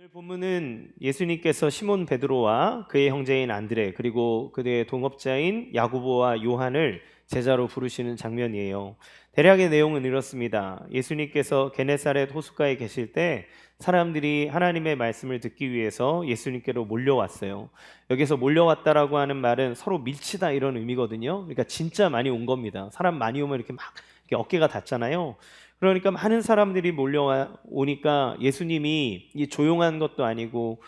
오늘 본문은 예수님께서 시몬 베드로와 그의 형제인 안드레 그리고 그의 동업자인 야고보와 요한을 제자로 부르시는 장면이에요. 대략의 내용은 이렇습니다. 예수님께서 게네사렛 호숫가에 계실 때 사람들이 하나님의 말씀을 듣기 위해서 예수님께로 몰려왔어요. 여기서 몰려왔다라고 하는 말은 서로 밀치다 이런 의미거든요. 그러니까 진짜 많이 온 겁니다. 사람 많이 오면 이렇게 막 이렇게 어깨가 닿잖아요. 그러니까 많은 사람들이 몰려오니까 예수님이 이 조용한 것도 아니고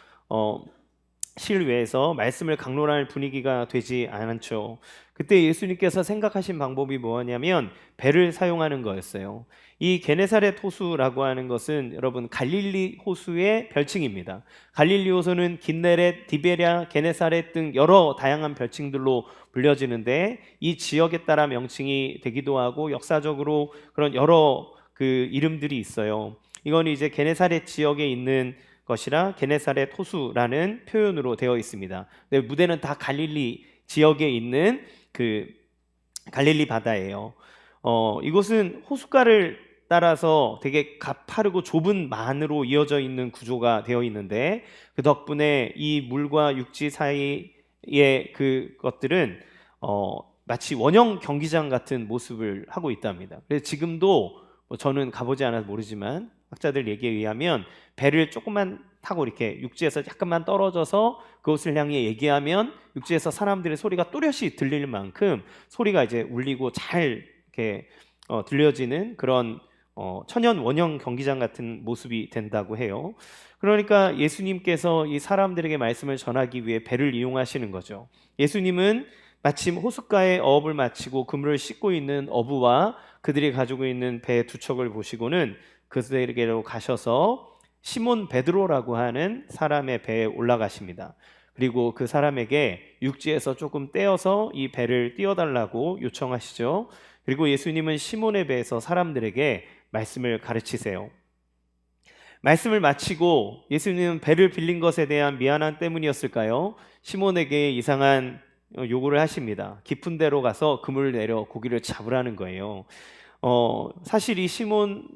실외에서 말씀을 강론할 분위기가 되지 않죠. 그때 예수님께서 생각하신 방법이 뭐냐면 배를 사용하는 거였어요. 이 게네사렛 호수라고 하는 것은 여러분 갈릴리 호수의 별칭입니다. 갈릴리 호수는 긴네렛, 디베랴, 게네사렛 등 여러 다양한 별칭들로 불려지는데 이 지역에 따라 명칭이 되기도 하고 역사적으로 그런 여러 그 이름들이 있어요. 이건 이제 게네사렛 지역에 있는 것이라 게네사렛 호수라는 표현으로 되어 있습니다. 네, 무대는 다 갈릴리 지역에 있는 그 갈릴리 바다예요. 이곳은 호숫가를 따라서 되게 가파르고 좁은 만으로 이어져 있는 구조가 되어 있는데 그 덕분에 이 물과 육지 사이의 그것들은 마치 원형 경기장 같은 모습을 하고 있답니다. 그래서 지금도 저는 가보지 않아서 모르지만 학자들 얘기에 의하면 배를 조금만 타고 이렇게 육지에서 약간만 떨어져서 그곳을 향해 얘기하면 육지에서 사람들의 소리가 또렷이 들릴 만큼 소리가 이제 울리고 잘 이렇게 들려지는 그런 천연 원형 경기장 같은 모습이 된다고 해요. 그러니까 예수님께서 이 사람들에게 말씀을 전하기 위해 배를 이용하시는 거죠. 예수님은 마침 호숫가에 어업을 마치고 그물을 씻고 있는 어부와 그들이 가지고 있는 배 두 척을 보시고는 그들에게로 가셔서 시몬 베드로라고 하는 사람의 배에 올라가십니다. 그리고 그 사람에게 육지에서 조금 떼어서 이 배를 띄워달라고 요청하시죠. 그리고 예수님은 시몬의 배에서 사람들에게 말씀을 가르치세요. 말씀을 마치고 예수님은 배를 빌린 것에 대한 미안함 때문이었을까요? 시몬에게 이상한 요구를 하십니다. 깊은 데로 가서 그물을 내려 고기를 잡으라는 거예요. 사실 이 시몬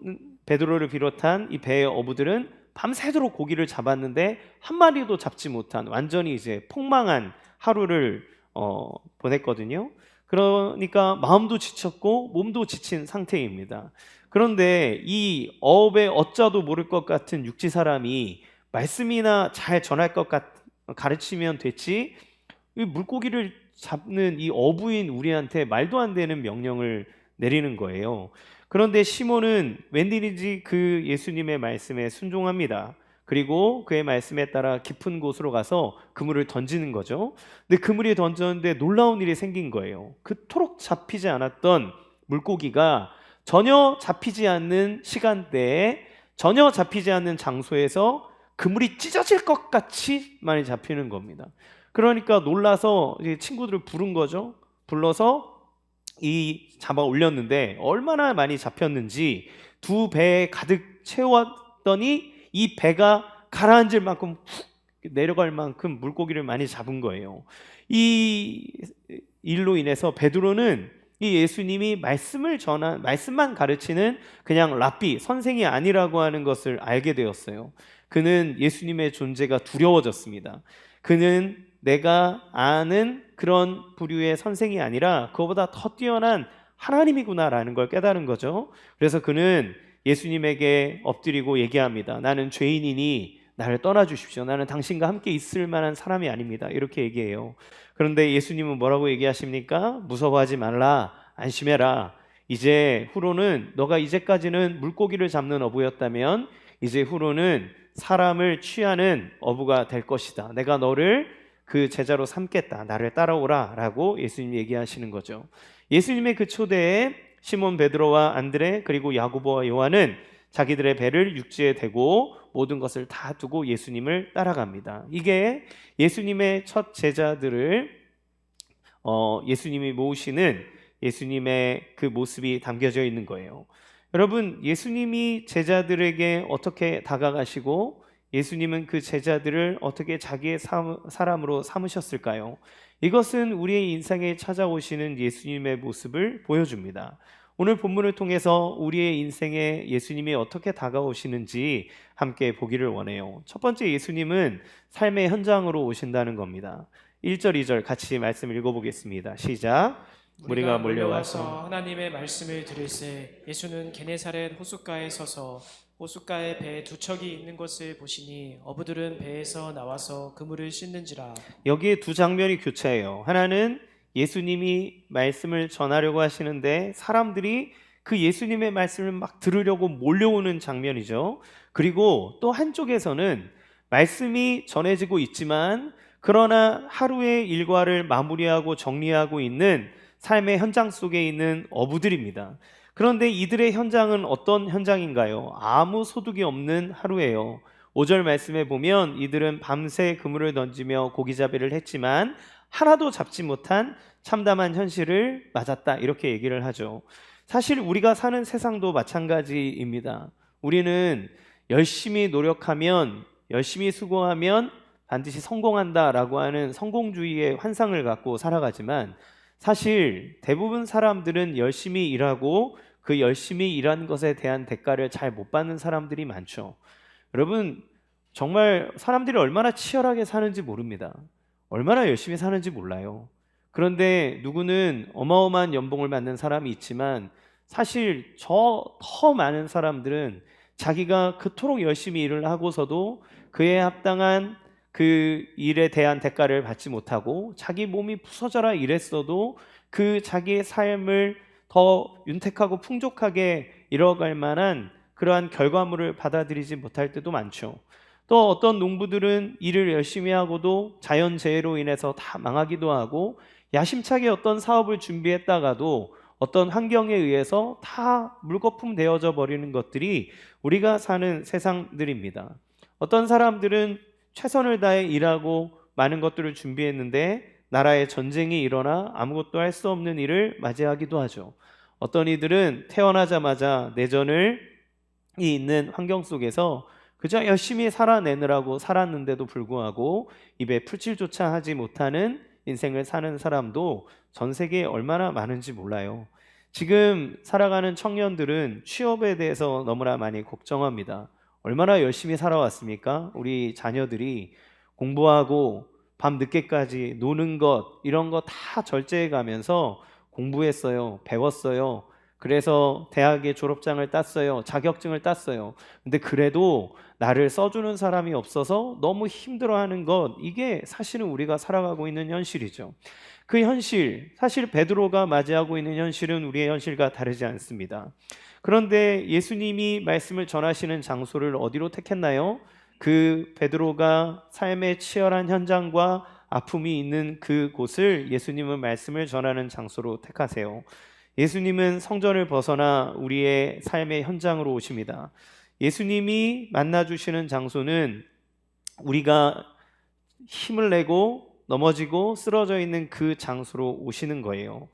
베드로를 비롯한 이 배의 어부들은 밤새도록 고기를 잡았는데 한 마리도 잡지 못한 완전히 이제 폭망한 하루를 보냈거든요. 그러니까 마음도 지쳤고 몸도 지친 상태입니다. 그런데 이 어업의 어짜도 모를 것 같은 육지 사람이 말씀이나 잘 전할 것 가르치면 됐지 이 물고기를 잡는 이 어부인 우리한테 말도 안 되는 명령을 내리는 거예요. 그런데 시몬은 웬일인지 그 예수님의 말씀에 순종합니다. 그리고 그의 말씀에 따라 깊은 곳으로 가서 그물을 던지는 거죠. 근데 그물이 던졌는데 놀라운 일이 생긴 거예요. 그토록 잡히지 않았던 물고기가 전혀 잡히지 않는 시간대에 전혀 잡히지 않는 장소에서 그물이 찢어질 것 같이 많이 잡히는 겁니다. 그러니까 놀라서 친구들을 부른 거죠. 불러서 이 잡아 올렸는데 얼마나 많이 잡혔는지 두 배에 가득 채웠더니 이 배가 가라앉을 만큼 훅 내려갈 만큼 물고기를 많이 잡은 거예요. 이 일로 인해서 베드로는 이 예수님이 말씀만 가르치는 그냥 랍비 선생이 아니라고 하는 것을 알게 되었어요. 그는 예수님의 존재가 두려워졌습니다. 그는 내가 아는 그런 부류의 선생이 아니라 그거보다 더 뛰어난 하나님이구나라는 걸 깨달은 거죠. 그래서 그는 예수님에게 엎드리고 얘기합니다. 나는 죄인이니 나를 떠나 주십시오. 나는 당신과 함께 있을 만한 사람이 아닙니다. 이렇게 얘기해요. 그런데 예수님은 뭐라고 얘기하십니까? 무서워하지 말라. 안심해라. 이제 후로는 너가 이제까지는 물고기를 잡는 어부였다면 이제 후로는 사람을 취하는 어부가 될 것이다. 내가 너를 그 제자로 삼겠다. 나를 따라오라 라고 예수님이 얘기하시는 거죠. 예수님의 그 초대에 시몬 베드로와 안드레 그리고 야고보와 요한은 자기들의 배를 육지에 대고 모든 것을 다 두고 예수님을 따라갑니다. 이게 예수님의 첫 제자들을 예수님이 모으시는 예수님의 그 모습이 담겨져 있는 거예요. 여러분, 예수님이 제자들에게 어떻게 다가가시고 예수님은 그 제자들을 어떻게 자기의 사람으로 삼으셨을까요? 이것은 우리의 인생에 찾아오시는 예수님의 모습을 보여줍니다. 오늘 본문을 통해서 우리의 인생에 예수님이 어떻게 다가오시는지 함께 보기를 원해요. 첫 번째, 예수님은 삶의 현장으로 오신다는 겁니다. 1절, 2절 같이 말씀 읽어보겠습니다. 시작. 무리가 몰려와서 하나님의 말씀을 들을새 예수는 게네사렛 호숫가에 서서 호숫가에 배 두 척이 있는 것을 보시니 어부들은 배에서 나와서 그물을 씻는지라. 여기에 두 장면이 교차해요. 하나는 예수님이 말씀을 전하려고 하시는데 사람들이 그 예수님의 말씀을 막 들으려고 몰려오는 장면이죠. 그리고 또 한쪽에서는 말씀이 전해지고 있지만 그러나 하루의 일과를 마무리하고 정리하고 있는 삶의 현장 속에 있는 어부들입니다. 그런데 이들의 현장은 어떤 현장인가요? 아무 소득이 없는 하루예요. 5절 말씀에 보면 이들은 밤새 그물을 던지며 고기잡이를 했지만 하나도 잡지 못한 참담한 현실을 맞았다, 이렇게 얘기를 하죠. 사실 우리가 사는 세상도 마찬가지입니다. 우리는 열심히 노력하면, 열심히 수고하면 반드시 성공한다라고 하는 성공주의의 환상을 갖고 살아가지만 사실 대부분 사람들은 열심히 일하고 그 열심히 일한 것에 대한 대가를 잘 못 받는 사람들이 많죠. 여러분, 정말 사람들이 얼마나 치열하게 사는지 모릅니다. 얼마나 열심히 사는지 몰라요. 그런데 누구는 어마어마한 연봉을 받는 사람이 있지만 사실 저 더 많은 사람들은 자기가 그토록 열심히 일을 하고서도 그에 합당한 그 일에 대한 대가를 받지 못하고 자기 몸이 부서져라 일했어도 그 자기의 삶을 더 윤택하고 풍족하게 이뤄갈 만한 그러한 결과물을 받아들이지 못할 때도 많죠. 또 어떤 농부들은 일을 열심히 하고도 자연재해로 인해서 다 망하기도 하고 야심차게 어떤 사업을 준비했다가도 어떤 환경에 의해서 다 물거품 되어져 버리는 것들이 우리가 사는 세상들입니다. 어떤 사람들은 최선을 다해 일하고 많은 것들을 준비했는데 나라에 전쟁이 일어나 아무것도 할 수 없는 일을 맞이하기도 하죠. 어떤 이들은 태어나자마자 뇌전을 있는 환경 속에서 그저 열심히 살아내느라고 살았는데도 불구하고 입에 풀칠조차 하지 못하는 인생을 사는 사람도 전 세계에 얼마나 많은지 몰라요. 지금 살아가는 청년들은 취업에 대해서 너무나 많이 걱정합니다. 얼마나 열심히 살아왔습니까? 우리 자녀들이 공부하고 밤 늦게까지 노는 것, 이런 거 다 절제해 가면서 공부했어요. 배웠어요. 그래서 대학의 졸업장을 땄어요. 자격증을 땄어요. 근데 그래도 나를 써주는 사람이 없어서 너무 힘들어하는 것, 이게 사실은 우리가 살아가고 있는 현실이죠. 그 현실, 사실 베드로가 맞이하고 있는 현실은 우리의 현실과 다르지 않습니다. 그런데 예수님이 말씀을 전하시는 장소를 어디로 택했나요? 그 베드로가 삶의 치열한 현장과 아픔이 있는 그곳을 예수님은 말씀을 전하는 장소로 택하세요. 예수님은 성전을 벗어나 우리의 삶의 현장으로 오십니다. 예수님이 만나주시는 장소는 우리가 힘을 내고 넘어지고 쓰러져 있는 그 장소로 오시는 거예요.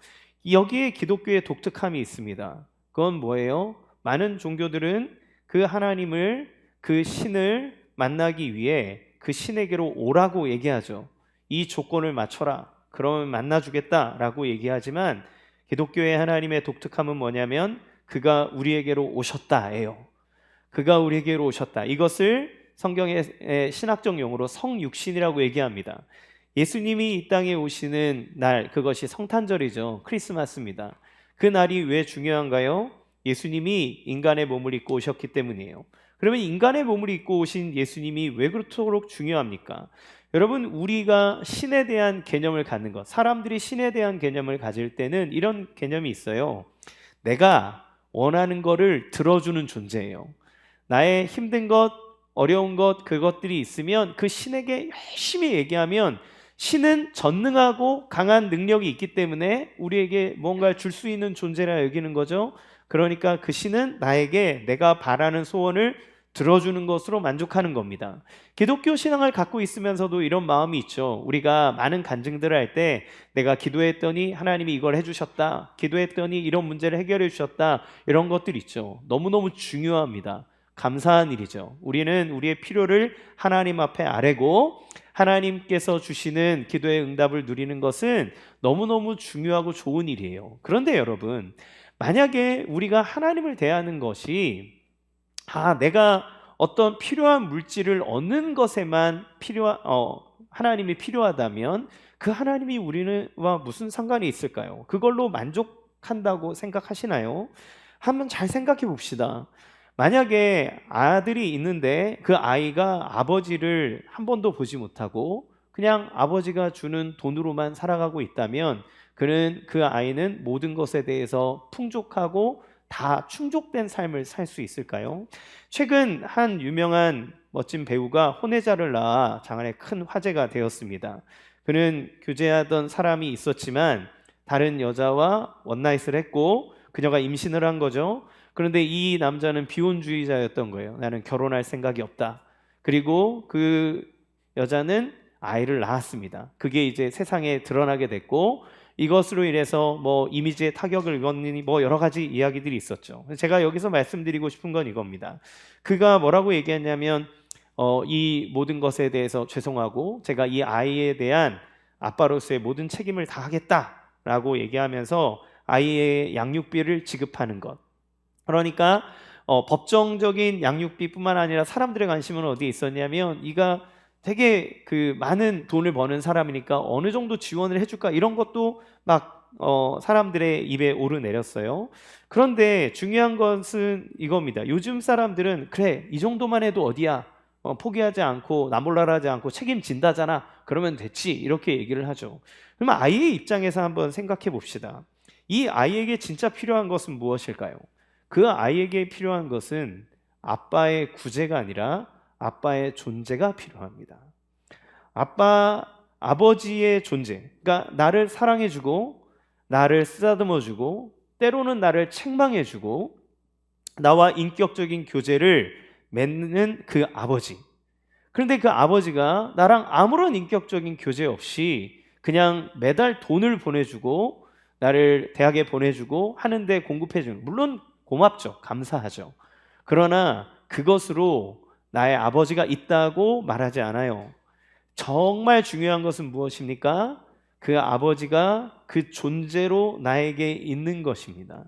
여기에 기독교의 독특함이 있습니다. 그건 뭐예요? 많은 종교들은 그 하나님을, 그 신을 만나기 위해 그 신에게로 오라고 얘기하죠. 이 조건을 맞춰라, 그러면 만나주겠다라고 얘기하지만 기독교의 하나님의 독특함은 뭐냐면 그가 우리에게로 오셨다예요. 그가 우리에게로 오셨다. 이것을 성경의 신학적 용어로 성육신이라고 얘기합니다. 예수님이 이 땅에 오시는 날, 그것이 성탄절이죠. 크리스마스입니다. 그 날이 왜 중요한가요? 예수님이 인간의 몸을 입고 오셨기 때문이에요. 그러면 인간의 몸을 입고 오신 예수님이 왜 그토록 중요합니까? 여러분, 우리가 신에 대한 개념을 갖는 것, 사람들이 신에 대한 개념을 가질 때는 이런 개념이 있어요. 내가 원하는 거를 들어주는 존재예요. 나의 힘든 것, 어려운 것, 그것들이 있으면 그 신에게 열심히 얘기하면 신은 전능하고 강한 능력이 있기 때문에 우리에게 뭔가를 줄 수 있는 존재라 여기는 거죠. 그러니까 그 신은 나에게 내가 바라는 소원을 들어주는 것으로 만족하는 겁니다. 기독교 신앙을 갖고 있으면서도 이런 마음이 있죠. 우리가 많은 간증들을 할 때 내가 기도했더니 하나님이 이걸 해주셨다, 기도했더니 이런 문제를 해결해 주셨다, 이런 것들이 있죠. 너무너무 중요합니다. 감사한 일이죠. 우리는 우리의 필요를 하나님 앞에 아뢰고 하나님께서 주시는 기도의 응답을 누리는 것은 너무너무 중요하고 좋은 일이에요. 그런데 여러분, 만약에 우리가 하나님을 대하는 것이 내가 어떤 필요한 물질을 얻는 것에만 하나님이 필요하다면 그 하나님이 우리와 무슨 상관이 있을까요? 그걸로 만족한다고 생각하시나요? 한번 잘 생각해 봅시다. 만약에 아들이 있는데 그 아이가 아버지를 한 번도 보지 못하고 그냥 아버지가 주는 돈으로만 살아가고 있다면 그 아이는 모든 것에 대해서 풍족하고 다 충족된 삶을 살 수 있을까요? 최근 한 유명한 멋진 배우가 혼외자를 낳아 장안에 큰 화제가 되었습니다. 그는 교제하던 사람이 있었지만 다른 여자와 원나잇을 했고 그녀가 임신을 한 거죠. 그런데 이 남자는 비혼주의자였던 거예요. 나는 결혼할 생각이 없다. 그리고 그 여자는 아이를 낳았습니다. 그게 이제 세상에 드러나게 됐고 이것으로 인해서 뭐 이미지에 타격을 입었느니 뭐 여러 가지 이야기들이 있었죠. 제가 여기서 말씀드리고 싶은 건 이겁니다. 그가 뭐라고 얘기했냐면 이 모든 것에 대해서 죄송하고 제가 이 아이에 대한 아빠로서의 모든 책임을 다하겠다라고 얘기하면서 아이의 양육비를 지급하는 것. 그러니까 법정적인 양육비뿐만 아니라 사람들의 관심은 어디에 있었냐면 이가 되게 그 많은 돈을 버는 사람이니까 어느 정도 지원을 해줄까 이런 것도 막 사람들의 입에 오르내렸어요. 그런데 중요한 것은 이겁니다. 요즘 사람들은 그래 이 정도만 해도 어디야 포기하지 않고 나몰라라하지 않고 책임진다잖아 그러면 됐지 이렇게 얘기를 하죠. 그러면 아이의 입장에서 한번 생각해 봅시다. 이 아이에게 진짜 필요한 것은 무엇일까요? 그 아이에게 필요한 것은 아빠의 구제가 아니라 아빠의 존재가 필요합니다. 아버지의 존재, 그러니까 나를 사랑해주고 나를 쓰다듬어주고 때로는 나를 책망해주고 나와 인격적인 교제를 맺는 그 아버지. 그런데 그 아버지가 나랑 아무런 인격적인 교제 없이 그냥 매달 돈을 보내주고 나를 대학에 보내주고 하는데 공급해주는, 물론 고맙죠. 감사하죠. 그러나 그것으로 나의 아버지가 있다고 말하지 않아요. 정말 중요한 것은 무엇입니까? 그 아버지가 그 존재로 나에게 있는 것입니다.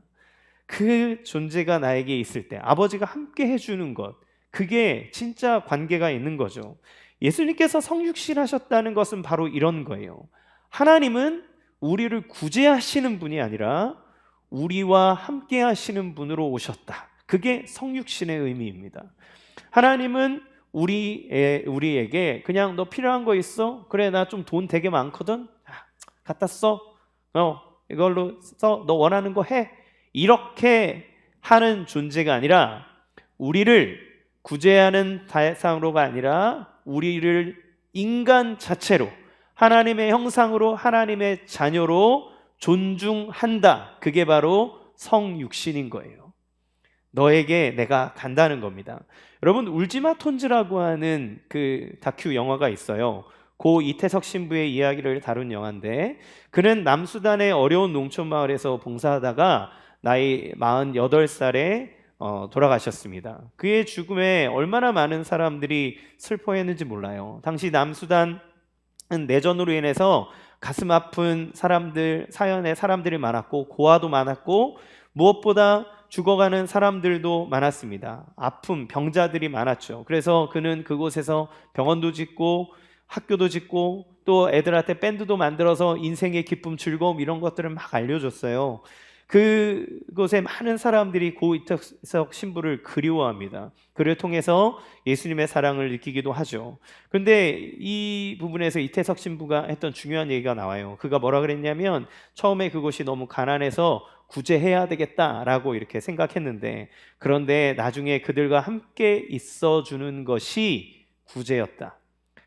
그 존재가 나에게 있을 때 아버지가 함께 해주는 것, 그게 진짜 관계가 있는 거죠. 예수님께서 성육신하셨다는 것은 바로 이런 거예요. 하나님은 우리를 구제하시는 분이 아니라 우리와 함께 하시는 분으로 오셨다. 그게 성육신의 의미입니다. 하나님은 우리에게 그냥 너 필요한 거 있어? 그래 나 좀 돈 되게 많거든? 갖다 써. 이걸로 써. 너 원하는 거 해. 이렇게 하는 존재가 아니라 우리를 구제하는 대상으로가 아니라 우리를 인간 자체로 하나님의 형상으로 하나님의 자녀로 존중한다. 그게 바로 성육신인 거예요. 너에게 내가 간다는 겁니다. 여러분 울지마 톤즈라고 하는 그 다큐 영화가 있어요. 고 이태석 신부의 이야기를 다룬 영화인데 그는 남수단의 어려운 농촌 마을에서 봉사하다가 나이 48살에 돌아가셨습니다. 그의 죽음에 얼마나 많은 사람들이 슬퍼했는지 몰라요. 당시 남수단은 내전으로 인해서 가슴 아픈 사연에 사람들이 많았고 고아도 많았고 무엇보다 죽어가는 사람들도 많았습니다. 아픔, 병자들이 많았죠. 그래서 그는 그곳에서 병원도 짓고 학교도 짓고 또 애들한테 밴드도 만들어서 인생의 기쁨, 즐거움 이런 것들을 막 알려줬어요. 그곳에 많은 사람들이 고 이태석 신부를 그리워합니다. 그를 통해서 예수님의 사랑을 느끼기도 하죠. 그런데 이 부분에서 이태석 신부가 했던 중요한 얘기가 나와요. 그가 뭐라 그랬냐면 처음에 그곳이 너무 가난해서 구제해야 되겠다라고 이렇게 생각했는데 그런데 나중에 그들과 함께 있어주는 것이 구제였다.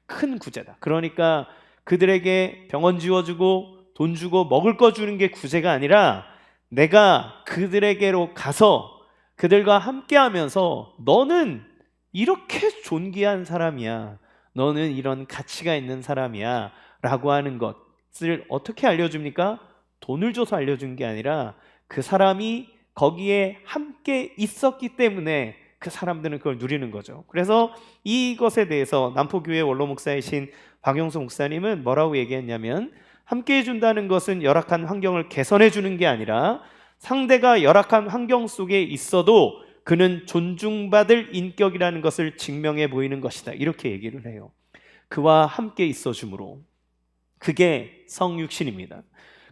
큰 구제다. 그러니까 그들에게 병원 지어주고 돈 주고 먹을 거 주는 게 구제가 아니라 내가 그들에게로 가서 그들과 함께 하면서 너는 이렇게 존귀한 사람이야. 너는 이런 가치가 있는 사람이야. 라고 하는 것을 어떻게 알려줍니까? 돈을 줘서 알려준 게 아니라 그 사람이 거기에 함께 있었기 때문에 그 사람들은 그걸 누리는 거죠. 그래서 이것에 대해서 남포교회 원로 목사이신 박용수 목사님은 뭐라고 얘기했냐면 함께 해준다는 것은 열악한 환경을 개선해 주는 게 아니라 상대가 열악한 환경 속에 있어도 그는 존중받을 인격이라는 것을 증명해 보이는 것이다. 이렇게 얘기를 해요. 그와 함께 있어 주므로. 그게 성육신입니다.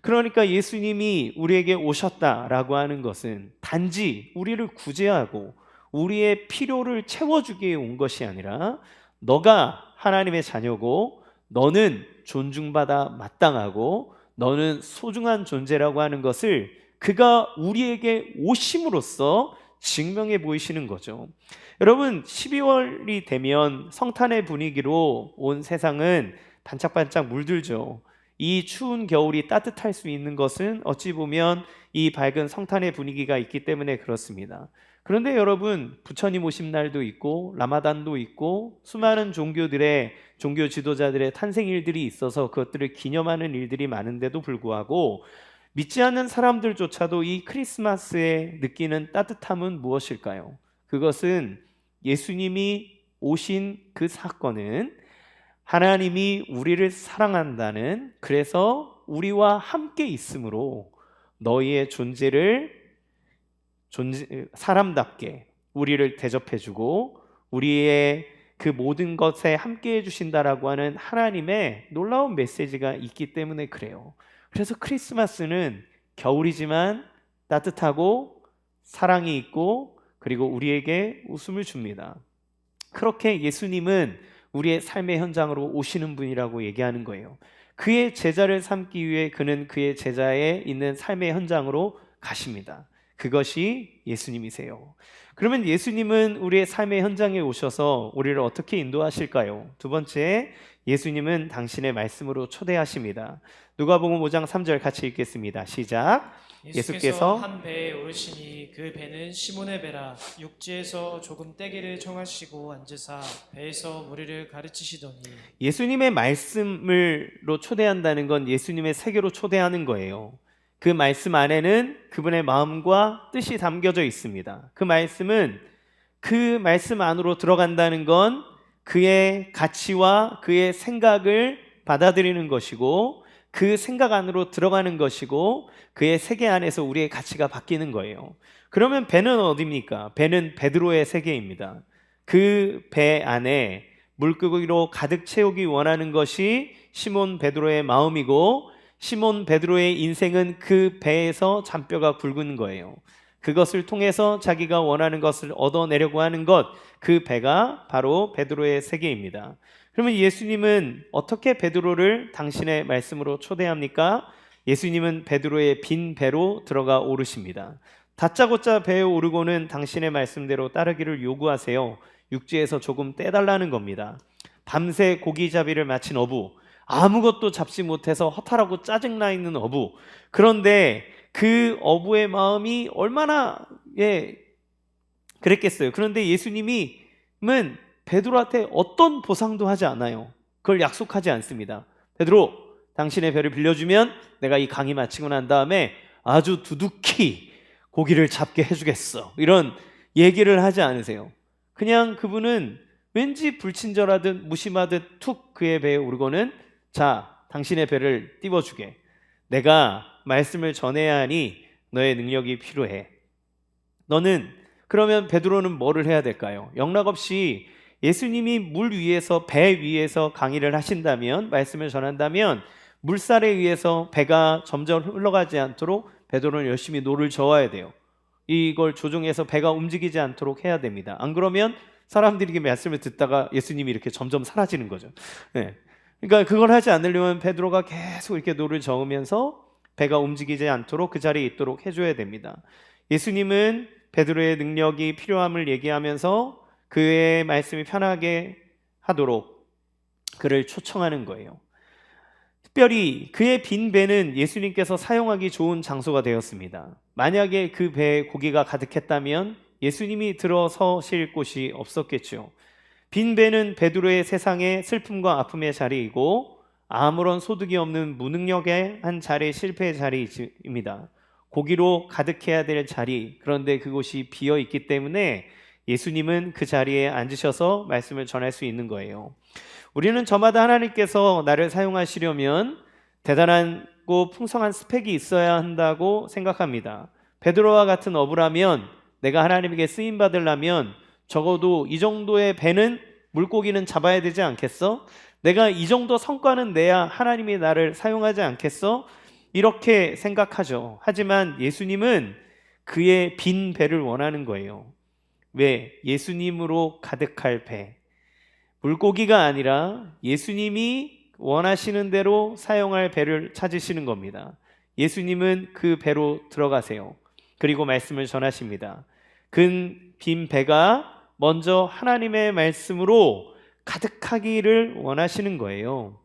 그러니까 예수님이 우리에게 오셨다라고 하는 것은 단지 우리를 구제하고 우리의 필요를 채워주기 위해 온 것이 아니라 너가 하나님의 자녀고 너는 존중받아 마땅하고 너는 소중한 존재라고 하는 것을 그가 우리에게 오심으로써 증명해 보이시는 거죠. 여러분, 12월이 되면 성탄의 분위기로 온 세상은 반짝반짝 물들죠. 이 추운 겨울이 따뜻할 수 있는 것은 어찌 보면 이 밝은 성탄의 분위기가 있기 때문에 그렇습니다. 그런데 여러분, 부처님 오신 날도 있고 라마단도 있고 수많은 종교 지도자들의 탄생일들이 있어서 그것들을 기념하는 일들이 많은데도 불구하고 믿지 않는 사람들조차도 이 크리스마스에 느끼는 따뜻함은 무엇일까요? 그것은 예수님이 오신 그 사건은 하나님이 우리를 사랑한다는, 그래서 우리와 함께 있으므로 너희의 사람답게 우리를 대접해주고 우리의 그 모든 것에 함께 해주신다라고 하는 하나님의 놀라운 메시지가 있기 때문에 그래요. 그래서 크리스마스는 겨울이지만 따뜻하고 사랑이 있고 그리고 우리에게 웃음을 줍니다. 그렇게 예수님은 우리의 삶의 현장으로 오시는 분이라고 얘기하는 거예요. 그의 제자를 삼기 위해 그는 그의 제자에 있는 삶의 현장으로 가십니다. 그것이 예수님이세요. 그러면 예수님은 우리의 삶의 현장에 오셔서 우리를 어떻게 인도하실까요? 두 번째, 예수님은 당신의 말씀으로 초대하십니다. 누가복음 5장 3절 같이 읽겠습니다. 시작. 예수께서 한 배에 오르시니 그 배는 시몬의 배라. 육지에서 조금 떼기를 청하시고 앉으사 배에서 무리를 가르치시더니. 예수님의 말씀으로 초대한다는 건 예수님의 세계로 초대하는 거예요. 그 말씀 안에는 그분의 마음과 뜻이 담겨져 있습니다. 그 말씀은 그 말씀 안으로 들어간다는 건 그의 가치와 그의 생각을 받아들이는 것이고 그 생각 안으로 들어가는 것이고 그의 세계 안에서 우리의 가치가 바뀌는 거예요. 그러면 배는 어디입니까? 배는 베드로의 세계입니다. 그 배 안에 물고기로 가득 채우기 원하는 것이 시몬 베드로의 마음이고 시몬 베드로의 인생은 그 배에서 잔뼈가 굵은 거예요. 그것을 통해서 자기가 원하는 것을 얻어내려고 하는 것, 그 배가 바로 베드로의 세계입니다. 그러면 예수님은 어떻게 베드로를 당신의 말씀으로 초대합니까? 예수님은 베드로의 빈 배로 들어가 오르십니다. 다짜고짜 배에 오르고는 당신의 말씀대로 따르기를 요구하세요. 육지에서 조금 떼달라는 겁니다. 밤새 고기잡이를 마친 어부, 아무것도 잡지 못해서 허탈하고 짜증나 있는 어부. 그런데 그 어부의 마음이 얼마나 그랬겠어요. 그런데 예수님은 베드로한테 어떤 보상도 하지 않아요. 그걸 약속하지 않습니다. 베드로, 당신의 배를 빌려주면 내가 이 강의 마치고 난 다음에 아주 두둑히 고기를 잡게 해주겠어. 이런 얘기를 하지 않으세요. 그냥 그분은 왠지 불친절하듯 무심하듯 툭 그의 배에 오르고는 자, 당신의 배를 띄워주게. 내가 말씀을 전해야 하니 너의 능력이 필요해. 그러면 베드로는 뭐를 해야 될까요? 영락없이 예수님이 물 위에서 배 위에서 강의를 하신다면, 말씀을 전한다면 물살에 의해서 배가 점점 흘러가지 않도록 베드로는 열심히 노를 저어야 돼요. 이걸 조종해서 배가 움직이지 않도록 해야 됩니다. 안 그러면 사람들이 말씀을 듣다가 예수님이 이렇게 점점 사라지는 거죠. 네. 그러니까 그걸 하지 않으려면 베드로가 계속 이렇게 노를 저으면서 배가 움직이지 않도록 그 자리에 있도록 해줘야 됩니다. 예수님은 베드로의 능력이 필요함을 얘기하면서 그의 말씀이 편하게 하도록 그를 초청하는 거예요. 특별히 그의 빈 배는 예수님께서 사용하기 좋은 장소가 되었습니다. 만약에 그 배에 고기가 가득했다면 예수님이 들어서실 곳이 없었겠죠. 빈 배는 베드로의 세상의 슬픔과 아픔의 자리이고 아무런 소득이 없는 무능력의 한 자리의 실패의 자리입니다. 고기로 가득해야 될 자리, 그런데 그곳이 비어 있기 때문에 예수님은 그 자리에 앉으셔서 말씀을 전할 수 있는 거예요. 우리는 저마다 하나님께서 나를 사용하시려면 대단하고 풍성한 스펙이 있어야 한다고 생각합니다. 베드로와 같은 어부라면, 내가 하나님에게 쓰임 받으려면 적어도 이 정도의 배는, 물고기는 잡아야 되지 않겠어? 내가 이 정도 성과는 내야 하나님이 나를 사용하지 않겠어? 이렇게 생각하죠. 하지만 예수님은 그의 빈 배를 원하는 거예요. 왜? 예수님으로 가득할 배. 물고기가 아니라 예수님이 원하시는 대로 사용할 배를 찾으시는 겁니다. 예수님은 그 배로 들어가세요. 그리고 말씀을 전하십니다. 빈 배가 먼저 하나님의 말씀으로 가득하기를 원하시는 거예요.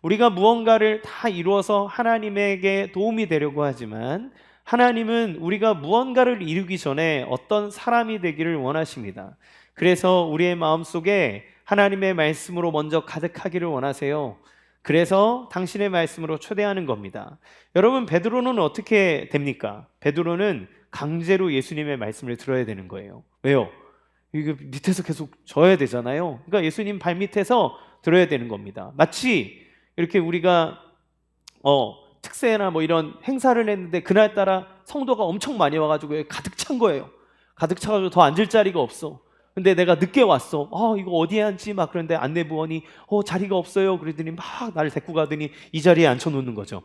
우리가 무언가를 다 이루어서 하나님에게 도움이 되려고 하지만, 하나님은 우리가 무언가를 이루기 전에 어떤 사람이 되기를 원하십니다. 그래서 우리의 마음속에 하나님의 말씀으로 먼저 가득하기를 원하세요. 그래서 당신의 말씀으로 초대하는 겁니다. 여러분, 베드로는 어떻게 됩니까? 베드로는 강제로 예수님의 말씀을 들어야 되는 거예요. 왜요? 이거 밑에서 계속 져야 되잖아요. 그러니까 예수님 발 밑에서 들어야 되는 겁니다. 마치 이렇게 우리가 특세나 뭐 이런 행사를 했는데 그날따라 성도가 엄청 많이 와가지고 가득 찬 거예요. 가득 차가지고 더 앉을 자리가 없어. 근데 내가 늦게 왔어. 이거 어디에 앉지? 막 그런데 안내부원이 자리가 없어요. 그러더니 막 나를 데리고 가더니 이 자리에 앉혀놓는 거죠.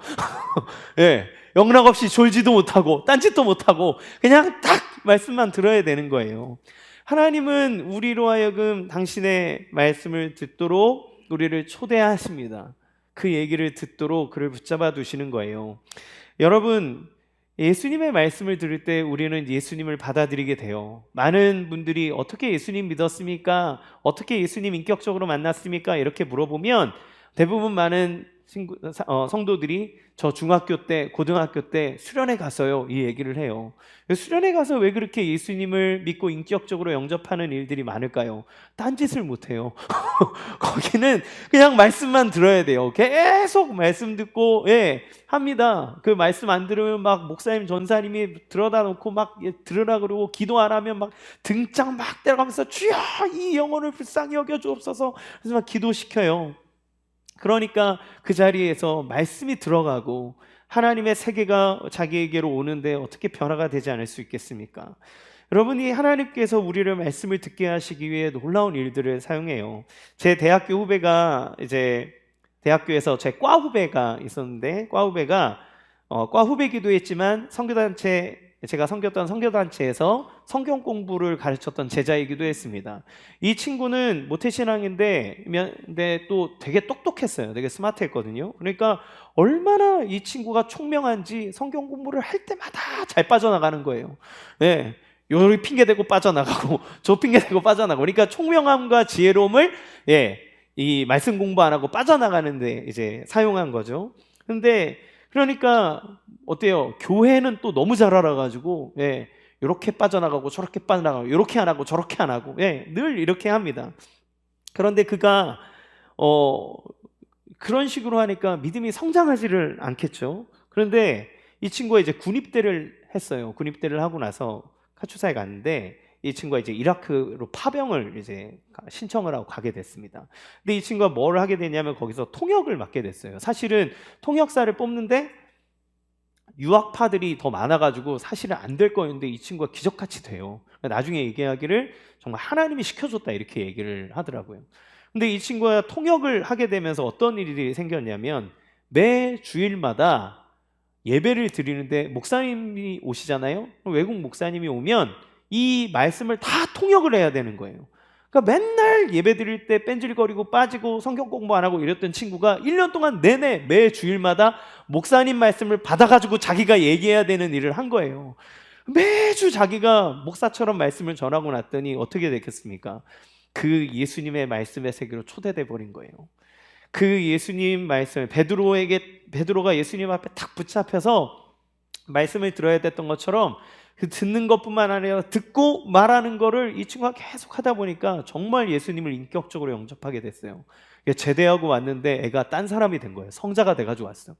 예, 영락없이 졸지도 못하고 딴짓도 못하고 그냥 딱 말씀만 들어야 되는 거예요. 하나님은 우리로 하여금 당신의 말씀을 듣도록 우리를 초대하십니다. 그 얘기를 듣도록 그를 붙잡아 두시는 거예요. 여러분, 예수님의 말씀을 들을 때 우리는 예수님을 받아들이게 돼요. 많은 분들이 어떻게 예수님 믿었습니까? 어떻게 예수님 인격적으로 만났습니까? 이렇게 물어보면 대부분 많은 성도들이 저 중학교 때, 고등학교 때 수련회 가서요, 이 얘기를 해요. 수련회 가서 왜 그렇게 예수님을 믿고 인격적으로 영접하는 일들이 많을까요? 딴짓을 못해요. 거기는 그냥 말씀만 들어야 돼요. 계속 말씀 듣고 합니다. 그 말씀 안 들으면 막 목사님, 전사님이 들어다 놓고 막 들으라 그러고, 기도 안 하면 막 등짝 막 때려가면서 주여 이 영혼을 불쌍히 여겨 주옵소서, 그래서 막 기도시켜요. 그러니까 그 자리에서 말씀이 들어가고 하나님의 세계가 자기에게로 오는데 어떻게 변화가 되지 않을 수 있겠습니까? 여러분이 하나님께서 우리를 말씀을 듣게 하시기 위해 놀라운 일들을 사용해요. 제 대학교 후배가 이제 대학교에서 제 과 후배가 있었는데, 과 후배가 과 후배기도 했지만 제가 섬겼던 선교단체에서 성경 공부를 가르쳤던 제자이기도 했습니다. 이 친구는 모태신앙인데 근데 또 되게 똑똑했어요. 되게 스마트했거든요. 그러니까 얼마나 이 친구가 총명한지 성경 공부를 할 때마다 잘 빠져나가는 거예요. 네. 요리 핑계대고 빠져나가고 저 핑계대고 빠져나가고, 그러니까 총명함과 지혜로움을 이 말씀 공부 안 하고 빠져나가는데 이제 사용한 거죠. 근데 그러니까 어때요? 교회는 또 너무 잘 알아가지고 이렇게 빠져나가고 저렇게 빠져나가고, 이렇게 안 하고 저렇게 안 하고 늘 이렇게 합니다. 그런데 그가 그런 식으로 하니까 믿음이 성장하지를 않겠죠. 그런데 이 친구가 이제 군입대를 했어요. 군입대를 하고 나서 카투사에 갔는데 이 친구가 이제 이라크로 파병을 이제 신청을 하고 가게 됐습니다. 근데 이 친구가 뭘 하게 되냐면 거기서 통역을 맡게 됐어요. 사실은 통역사를 뽑는데 유학파들이 더 많아가지고 사실은 안 될 거였는데 이 친구가 기적같이 돼요. 나중에 얘기하기를 정말 하나님이 시켜줬다 이렇게 얘기를 하더라고요. 근데 이 친구가 통역을 하게 되면서 어떤 일이 생겼냐면, 매 주일마다 예배를 드리는데 목사님이 오시잖아요. 외국 목사님이 오면 이 말씀을 다 통역을 해야 되는 거예요. 그러니까 맨날 예배 드릴 때 뺀질거리고 빠지고 성경 공부 안 하고 이랬던 친구가 1년 동안 내내 매 주일마다 목사님 말씀을 받아가지고 자기가 얘기해야 되는 일을 한 거예요. 매주 자기가 목사처럼 말씀을 전하고 났더니 어떻게 됐겠습니까? 그 예수님의 말씀의 세계로 초대돼 버린 거예요. 그 예수님 말씀, 베드로가 예수님 앞에 탁 붙잡혀서 말씀을 들어야 됐던 것처럼 그 듣는 것뿐만 아니라 듣고 말하는 거를 이 친구가 계속 하다 보니까 정말 예수님을 인격적으로 영접하게 됐어요. 제대하고 왔는데 애가 딴 사람이 된 거예요. 성자가 돼가지고 왔어요.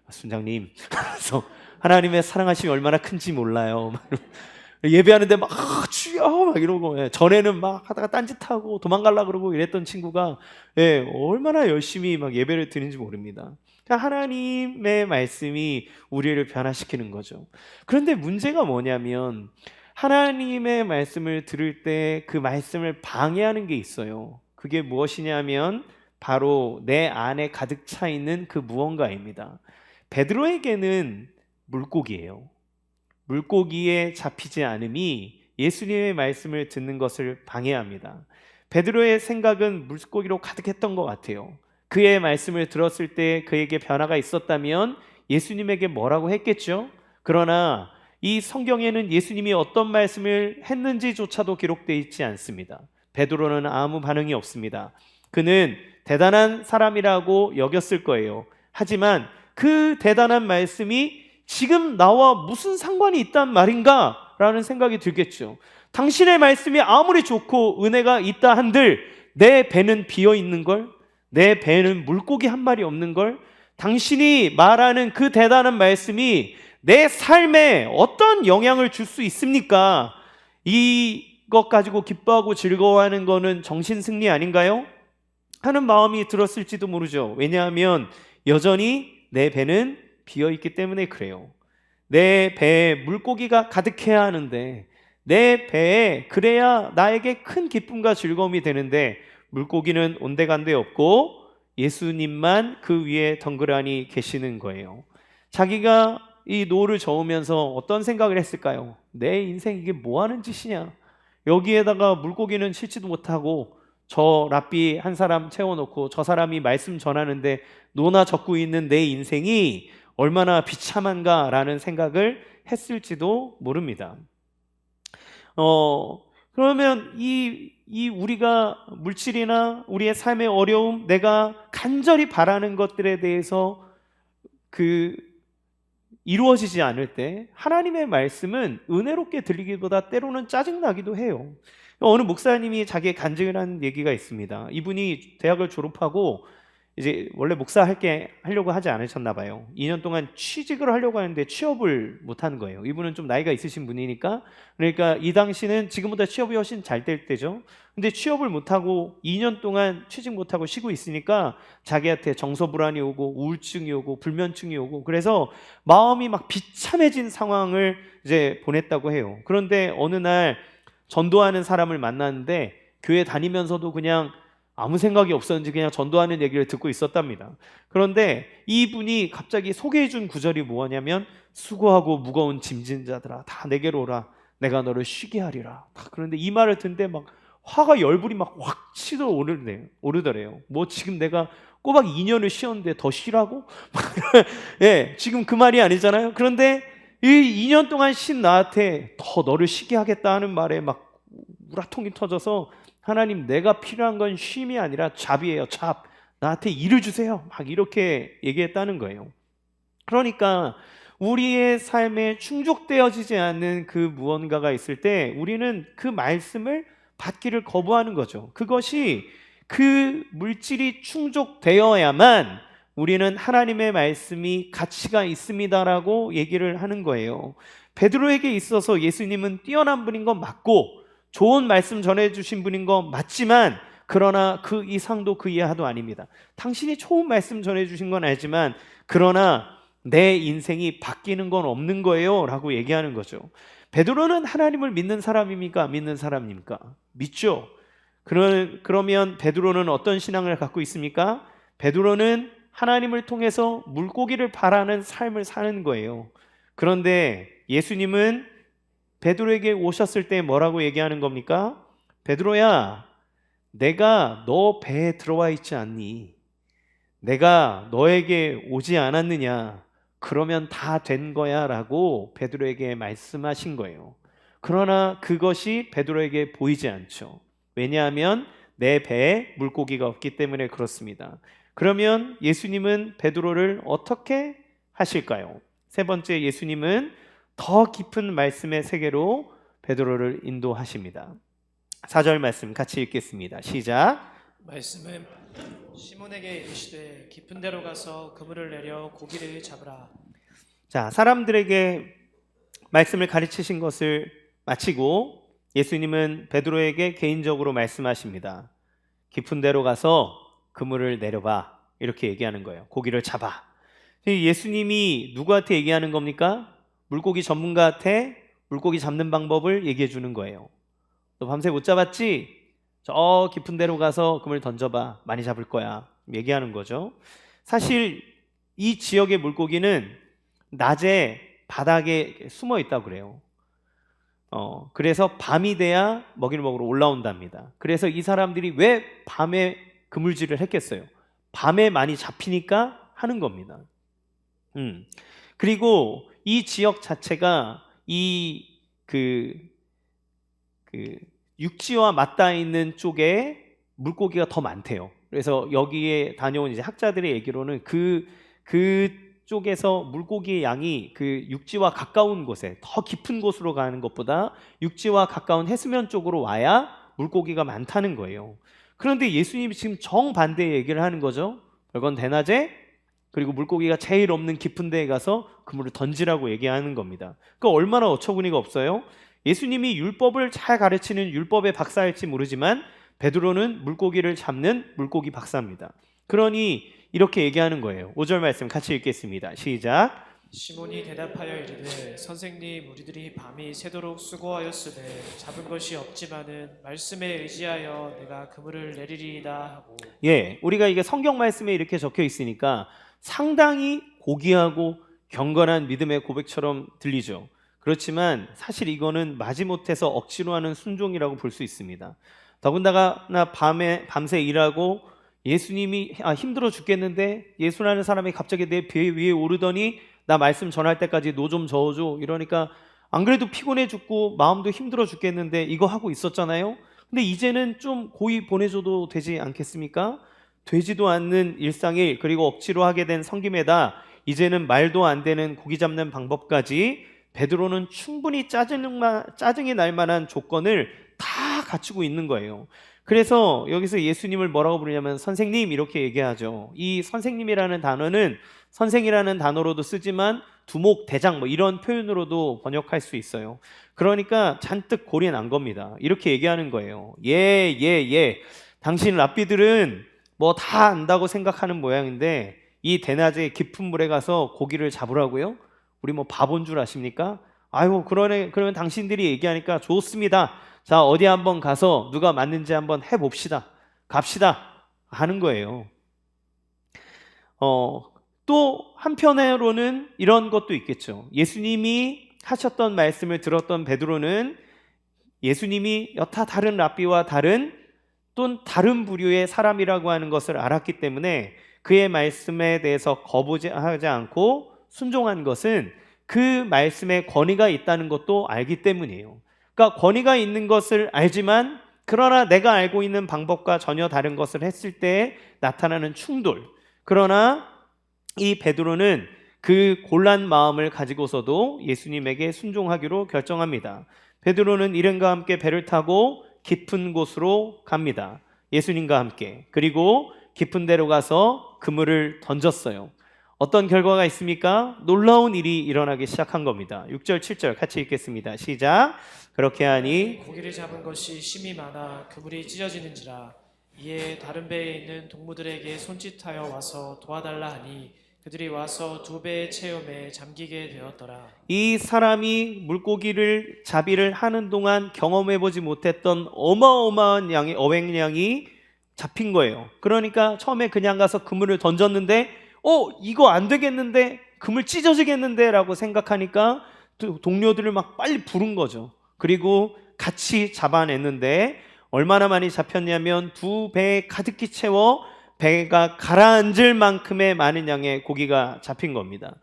순장님, 그래서 하나님의 사랑하심이 얼마나 큰지 몰라요. 예배하는데 막 주여 막 이러고, 전에는 막 하다가 딴짓하고 도망가려고 그러고 이랬던 친구가 얼마나 열심히 막 예배를 드리는지 모릅니다. 그러니까 하나님의 말씀이 우리를 변화시키는 거죠. 그런데 문제가 뭐냐면 하나님의 말씀을 들을 때 그 말씀을 방해하는 게 있어요. 그게 무엇이냐면 바로 내 안에 가득 차 있는 그 무언가입니다. 베드로에게는 물고기예요. 물고기에 잡히지 않음이 예수님의 말씀을 듣는 것을 방해합니다. 베드로의 생각은 물고기로 가득했던 것 같아요. 그의 말씀을 들었을 때 그에게 변화가 있었다면 예수님에게 뭐라고 했겠죠? 그러나 이 성경에는 예수님이 어떤 말씀을 했는지조차도 기록되어 있지 않습니다. 베드로는 아무 반응이 없습니다. 그는 대단한 사람이라고 여겼을 거예요. 하지만 그 대단한 말씀이 지금 나와 무슨 상관이 있단 말인가? 라는 생각이 들겠죠. 당신의 말씀이 아무리 좋고 은혜가 있다 한들 내 배는 비어 있는 걸, 내 배는 물고기 한 마리 없는 걸, 당신이 말하는 그 대단한 말씀이 내 삶에 어떤 영향을 줄 수 있습니까? 이것 가지고 기뻐하고 즐거워하는 거는 정신승리 아닌가요? 하는 마음이 들었을지도 모르죠. 왜냐하면 여전히 내 배는 비어있기 때문에 그래요. 내 배에 물고기가 가득해야 하는데 내 배에 그래야 나에게 큰 기쁨과 즐거움이 되는데 물고기는 온데간데 없고 예수님만 그 위에 덩그러니 계시는 거예요. 자기가 이 노를 저으면서 어떤 생각을 했을까요? 내 인생 이게 뭐 하는 짓이냐? 여기에다가 물고기는 싣지도 못하고 저 랍비 한 사람 채워놓고 저 사람이 말씀 전하는데 노나 적고 있는 내 인생이 얼마나 비참한가라는 생각을 했을지도 모릅니다. 그러면 이 우리가 물질이나 우리의 삶의 어려움, 내가 간절히 바라는 것들에 대해서 이루어지지 않을 때 하나님의 말씀은 은혜롭게 들리기보다 때로는 짜증나기도 해요. 어느 목사님이 자기의 간증을 얘기가 있습니다. 이분이 대학을 졸업하고 이제 원래 목사 하려고 하지 않으셨나 봐요. 2년 동안 취직을 하려고 하는데 취업을 못 한 거예요. 이분은 좀 나이가 있으신 분이니까. 그러니까 이 당시는 지금보다 취업이 훨씬 잘 될 때죠. 근데 취업을 못 하고 2년 동안 취직 못 하고 쉬고 있으니까 자기한테 정서 불안이 오고 우울증이 오고 불면증이 오고 그래서 마음이 막 비참해진 상황을 이제 보냈다고 해요. 그런데 어느 날 전도하는 사람을 만났는데 교회 다니면서도 그냥 아무 생각이 없었는지 그냥 전도하는 얘기를 듣고 있었답니다. 그런데 이분이 갑자기 소개해준 구절이 뭐냐면 수고하고 무거운 짐진 자들아 다 내게로 오라 내가 너를 쉬게 하리라. 그런데 이 말을 듣는데 막 화가 열불이 막 확 치러 오르더래요. 뭐 지금 내가 꼬박 2년을 쉬었는데 더 쉬라고? 예, 지금 그 말이 아니잖아요. 그런데 이 2년 동안 쉰 나한테 더 너를 쉬게 하겠다 하는 말에 막 우라통이 터져서 하나님 내가 필요한 건 쉼이 아니라 잡이에요. 잡. 나한테 일을 주세요. 막 이렇게 얘기했다는 거예요. 그러니까 우리의 삶에 충족되어지지 않는 그 무언가가 있을 때 우리는 그 말씀을 받기를 거부하는 거죠. 그것이 그 물질이 충족되어야만 우리는 하나님의 말씀이 가치가 있습니다라고 얘기를 하는 거예요. 베드로에게 있어서 예수님은 뛰어난 분인 건 맞고 좋은 말씀 전해주신 분인 거 맞지만 그러나 그 이상도 그 이하도 아닙니다. 당신이 좋은 말씀 전해주신 건 알지만 그러나 내 인생이 바뀌는 건 없는 거예요 라고 얘기하는 거죠. 베드로는 하나님을 믿는 사람입니까? 믿는 사람입니까? 믿죠. 그러면 베드로는 어떤 신앙을 갖고 있습니까? 베드로는 하나님을 통해서 물고기를 바라는 삶을 사는 거예요. 그런데 예수님은 베드로에게 오셨을 때 뭐라고 얘기하는 겁니까? 베드로야, 내가 너 배에 들어와 있지 않니? 내가 너에게 오지 않았느냐? 그러면 다 된 거야 라고 베드로에게 말씀하신 거예요. 그러나 그것이 베드로에게 보이지 않죠. 왜냐하면 내 배에 물고기가 없기 때문에 그렇습니다. 그러면 예수님은 베드로를 어떻게 하실까요? 세 번째, 예수님은 더 깊은 말씀의 세계로 베드로를 인도하십니다. 4절 말씀 같이 읽겠습니다. 시작. 말씀은 시몬에게 이르시되 깊은 데로 가서 그물을 내려 고기를 잡으라. 자, 사람들에게 말씀을 가르치신 것을 마치고 예수님은 베드로에게 개인적으로 말씀하십니다. 깊은 데로 가서 그물을 내려봐. 이렇게 얘기하는 거예요. 고기를 잡아. 예수님이 누구한테 얘기하는 겁니까? 물고기 전문가한테 물고기 잡는 방법을 얘기해 주는 거예요. 너 밤새 못 잡았지? 저 깊은 데로 가서 그물 던져봐. 많이 잡을 거야. 얘기하는 거죠. 사실 이 지역의 물고기는 낮에 바닥에 숨어 있다고 그래요. 그래서 밤이 돼야 먹이를 먹으러 올라온답니다. 그래서 이 사람들이 왜 밤에 그물질을 했겠어요? 밤에 많이 잡히니까 하는 겁니다. 그리고 이 지역 자체가 그 육지와 맞닿아 있는 쪽에 물고기가 더 많대요. 그래서 여기에 다녀온 이제 학자들의 얘기로는 그쪽에서 물고기의 양이 그 육지와 가까운 곳에 더 깊은 곳으로 가는 것보다 육지와 가까운 해수면 쪽으로 와야 물고기가 많다는 거예요. 그런데 예수님이 지금 정반대의 얘기를 하는 거죠. 별건 대낮에 그리고 물고기가 제일 없는 깊은 데에 가서 그물을 던지라고 얘기하는 겁니다. 그러니까 얼마나 어처구니가 없어요. 예수님이 율법을 잘 가르치는 율법의 박사일지 모르지만 베드로는 물고기를 잡는 물고기 박사입니다. 그러니 이렇게 얘기하는 거예요. 5절 말씀 같이 읽겠습니다. 시작. 시몬이 대답하여 이르되 선생님 우리들이 밤이 새도록 수고하였으되 잡은 것이 없지만은 말씀에 의지하여 내가 그물을 내리리이다 하고. 우리가 이게 성경 말씀에 이렇게 적혀 있으니까 상당히 고귀하고 경건한 믿음의 고백처럼 들리죠. 그렇지만 사실 이거는 마지못해서 억지로 하는 순종이라고 볼 수 있습니다. 더군다나 밤새 일하고 예수님이 힘들어 죽겠는데 예수라는 사람이 갑자기 내 배 위에 오르더니 나 말씀 전할 때까지 노 좀 저어줘 이러니까 안 그래도 피곤해 죽고 마음도 힘들어 죽겠는데 이거 하고 있었잖아요. 근데 이제는 좀 고이 보내줘도 되지 않겠습니까? 되지도 않는 일상일 그리고 억지로 하게 된 섬김에다 이제는 말도 안 되는 고기 잡는 방법까지 베드로는 충분히 짜증이 날 만한 조건을 다 갖추고 있는 거예요. 그래서 여기서 예수님을 뭐라고 부르냐면 선생님 이렇게 얘기하죠. 이 선생님이라는 단어는 선생이라는 단어로도 쓰지만 두목, 대장 뭐 이런 표현으로도 번역할 수 있어요. 그러니까 잔뜩 골이 난 겁니다. 이렇게 얘기하는 거예요. 예. 당신 랍비들은 뭐 다 안다고 생각하는 모양인데 이 대낮에 깊은 물에 가서 고기를 잡으라고요? 우리 뭐 바본 줄 아십니까? 아이고 그러면 당신들이 얘기하니까 좋습니다. 자 어디 한번 가서 누가 맞는지 한번 해봅시다. 갑시다 하는 거예요. 또 한편으로는 이런 것도 있겠죠. 예수님이 하셨던 말씀을 들었던 베드로는 예수님이 여타 다른 랍비와 또는 다른 부류의 사람이라고 하는 것을 알았기 때문에 그의 말씀에 대해서 거부하지 않고 순종한 것은 그 말씀에 권위가 있다는 것도 알기 때문이에요. 그러니까 권위가 있는 것을 알지만 그러나 내가 알고 있는 방법과 전혀 다른 것을 했을 때 나타나는 충돌. 그러나 이 베드로는 그 곤란 마음을 가지고서도 예수님에게 순종하기로 결정합니다. 베드로는 일행과 함께 배를 타고 깊은 곳으로 갑니다. 예수님과 함께. 그리고 깊은 데로 가서 그물을 던졌어요. 어떤 결과가 있습니까? 놀라운 일이 일어나기 시작한 겁니다. 6절, 7절 같이 읽겠습니다. 시작. 그렇게 하니 고기를 잡은 것이 심히 많아 그물이 찢어지는지라. 이에 다른 배에 있는 동무들에게 손짓하여 와서 도와달라 하니 그들이 와서 두 배의 체험에 잠기게 되었더라. 이 사람이 물고기를 잡이를 하는 동안 경험해보지 못했던 어마어마한 양의 어획량이 잡힌 거예요. 그러니까 처음에 그냥 가서 그물을 던졌는데 이거 안 되겠는데 그물 찢어지겠는데 라고 생각하니까 동료들을 막 빨리 부른 거죠. 그리고 같이 잡아냈는데 얼마나 많이 잡혔냐면 두 배에 가득히 채워 배가 가라앉을 만큼의 많은 양의 고기가 잡힌 겁니다.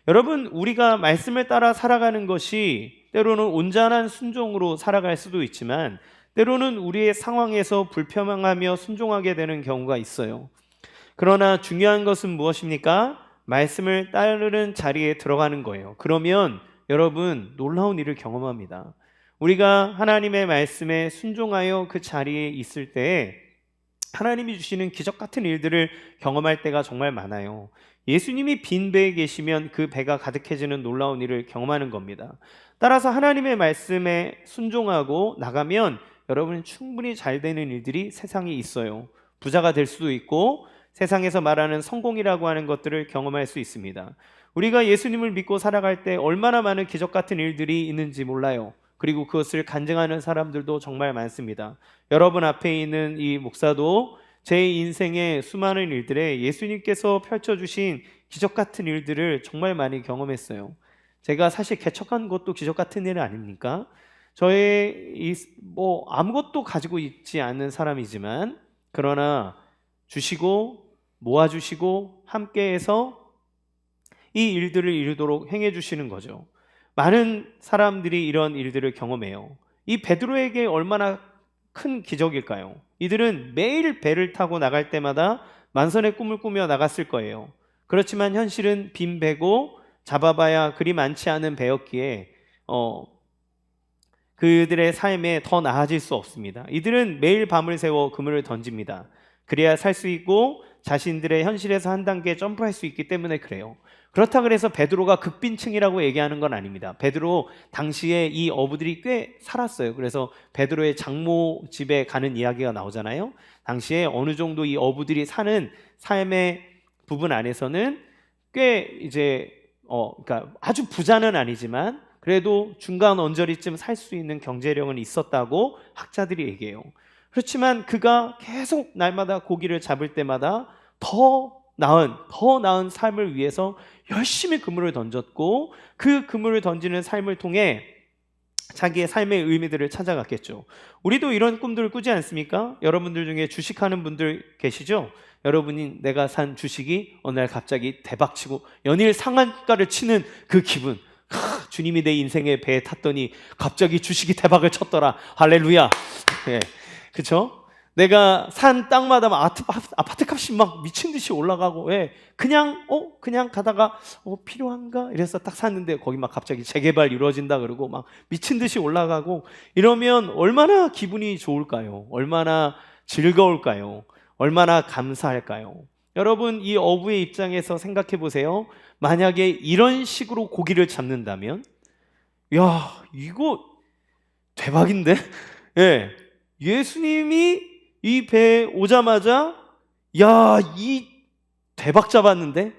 여러분 우리가 말씀을 따라 살아가는 것이 때로는 온전한 순종으로 살아갈 수도 있지만 때로는 우리의 상황에서 불평하며 순종하게 되는 경우가 있어요. 그러나 중요한 것은 무엇입니까? 말씀을 따르는 자리에 들어가는 거예요. 그러면 여러분 놀라운 일을 경험합니다. 우리가 하나님의 말씀에 순종하여 그 자리에 있을 때 하나님이 주시는 기적 같은 일들을 경험할 때가 정말 많아요. 예수님이 빈 배에 계시면 그 배가 가득해지는 놀라운 일을 경험하는 겁니다. 따라서 하나님의 말씀에 순종하고 나가면 여러분은 충분히 잘 되는 일들이 세상에 있어요. 부자가 될 수도 있고 세상에서 말하는 성공이라고 하는 것들을 경험할 수 있습니다. 우리가 예수님을 믿고 살아갈 때 얼마나 많은 기적 같은 일들이 있는지 몰라요. 그리고 그것을 간증하는 사람들도 정말 많습니다. 여러분 앞에 있는 이 목사도 제 인생의 수많은 일들에 예수님께서 펼쳐주신 기적 같은 일들을 정말 많이 경험했어요. 제가 사실 개척한 것도 기적 같은 일 아닙니까? 저의 아무것도 가지고 있지 않는 사람이지만 그러나 주시고 모아주시고 함께해서 이 일들을 이루도록 행해 주시는 거죠. 많은 사람들이 이런 일들을 경험해요. 이 베드로에게 얼마나 큰 기적일까요? 이들은 매일 배를 타고 나갈 때마다 만선의 꿈을 꾸며 나갔을 거예요. 그렇지만 현실은 빈 배고 잡아봐야 그리 많지 않은 배였기에 그들의 삶에 더 나아질 수 없습니다. 이들은 매일 밤을 새워 그물을 던집니다. 그래야 살 수 있고 자신들의 현실에서 한 단계 점프할 수 있기 때문에 그래요. 그렇다 그래서 베드로가 극빈층이라고 얘기하는 건 아닙니다. 베드로 당시에 이 어부들이 꽤 살았어요. 그래서 베드로의 장모 집에 가는 이야기가 나오잖아요. 당시에 어느 정도 이 어부들이 사는 삶의 부분 안에서는 꽤 이제 그러니까 아주 부자는 아니지만 그래도 중간 언저리쯤 살 수 있는 경제력은 있었다고 학자들이 얘기해요. 그렇지만 그가 계속 날마다 고기를 잡을 때마다 더 나은 삶을 위해서 열심히 그물을 던졌고 그 그물을 던지는 삶을 통해 자기의 삶의 의미들을 찾아갔겠죠. 우리도 이런 꿈들을 꾸지 않습니까? 여러분들 중에 주식하는 분들 계시죠? 여러분이 내가 산 주식이 어느 날 갑자기 대박치고 연일 상한가를 치는 그 기분, 주님이 내 인생의 배에 탔더니 갑자기 주식이 대박을 쳤더라. 할렐루야. 네. 그렇죠? 내가 산 땅마다 아파트 값이 막 미친 듯이 올라가고, 그냥 가다가 필요한가 이래서 딱 샀는데 거기 막 갑자기 재개발 이루어진다 그러고 막 미친 듯이 올라가고 이러면 얼마나 기분이 좋을까요? 얼마나 즐거울까요? 얼마나 감사할까요? 여러분, 이 어부의 입장에서 생각해 보세요. 만약에 이런 식으로 고기를 잡는다면, 야, 이거 대박인데? 예수님이 이 배에 오자마자 이 대박 잡았는데,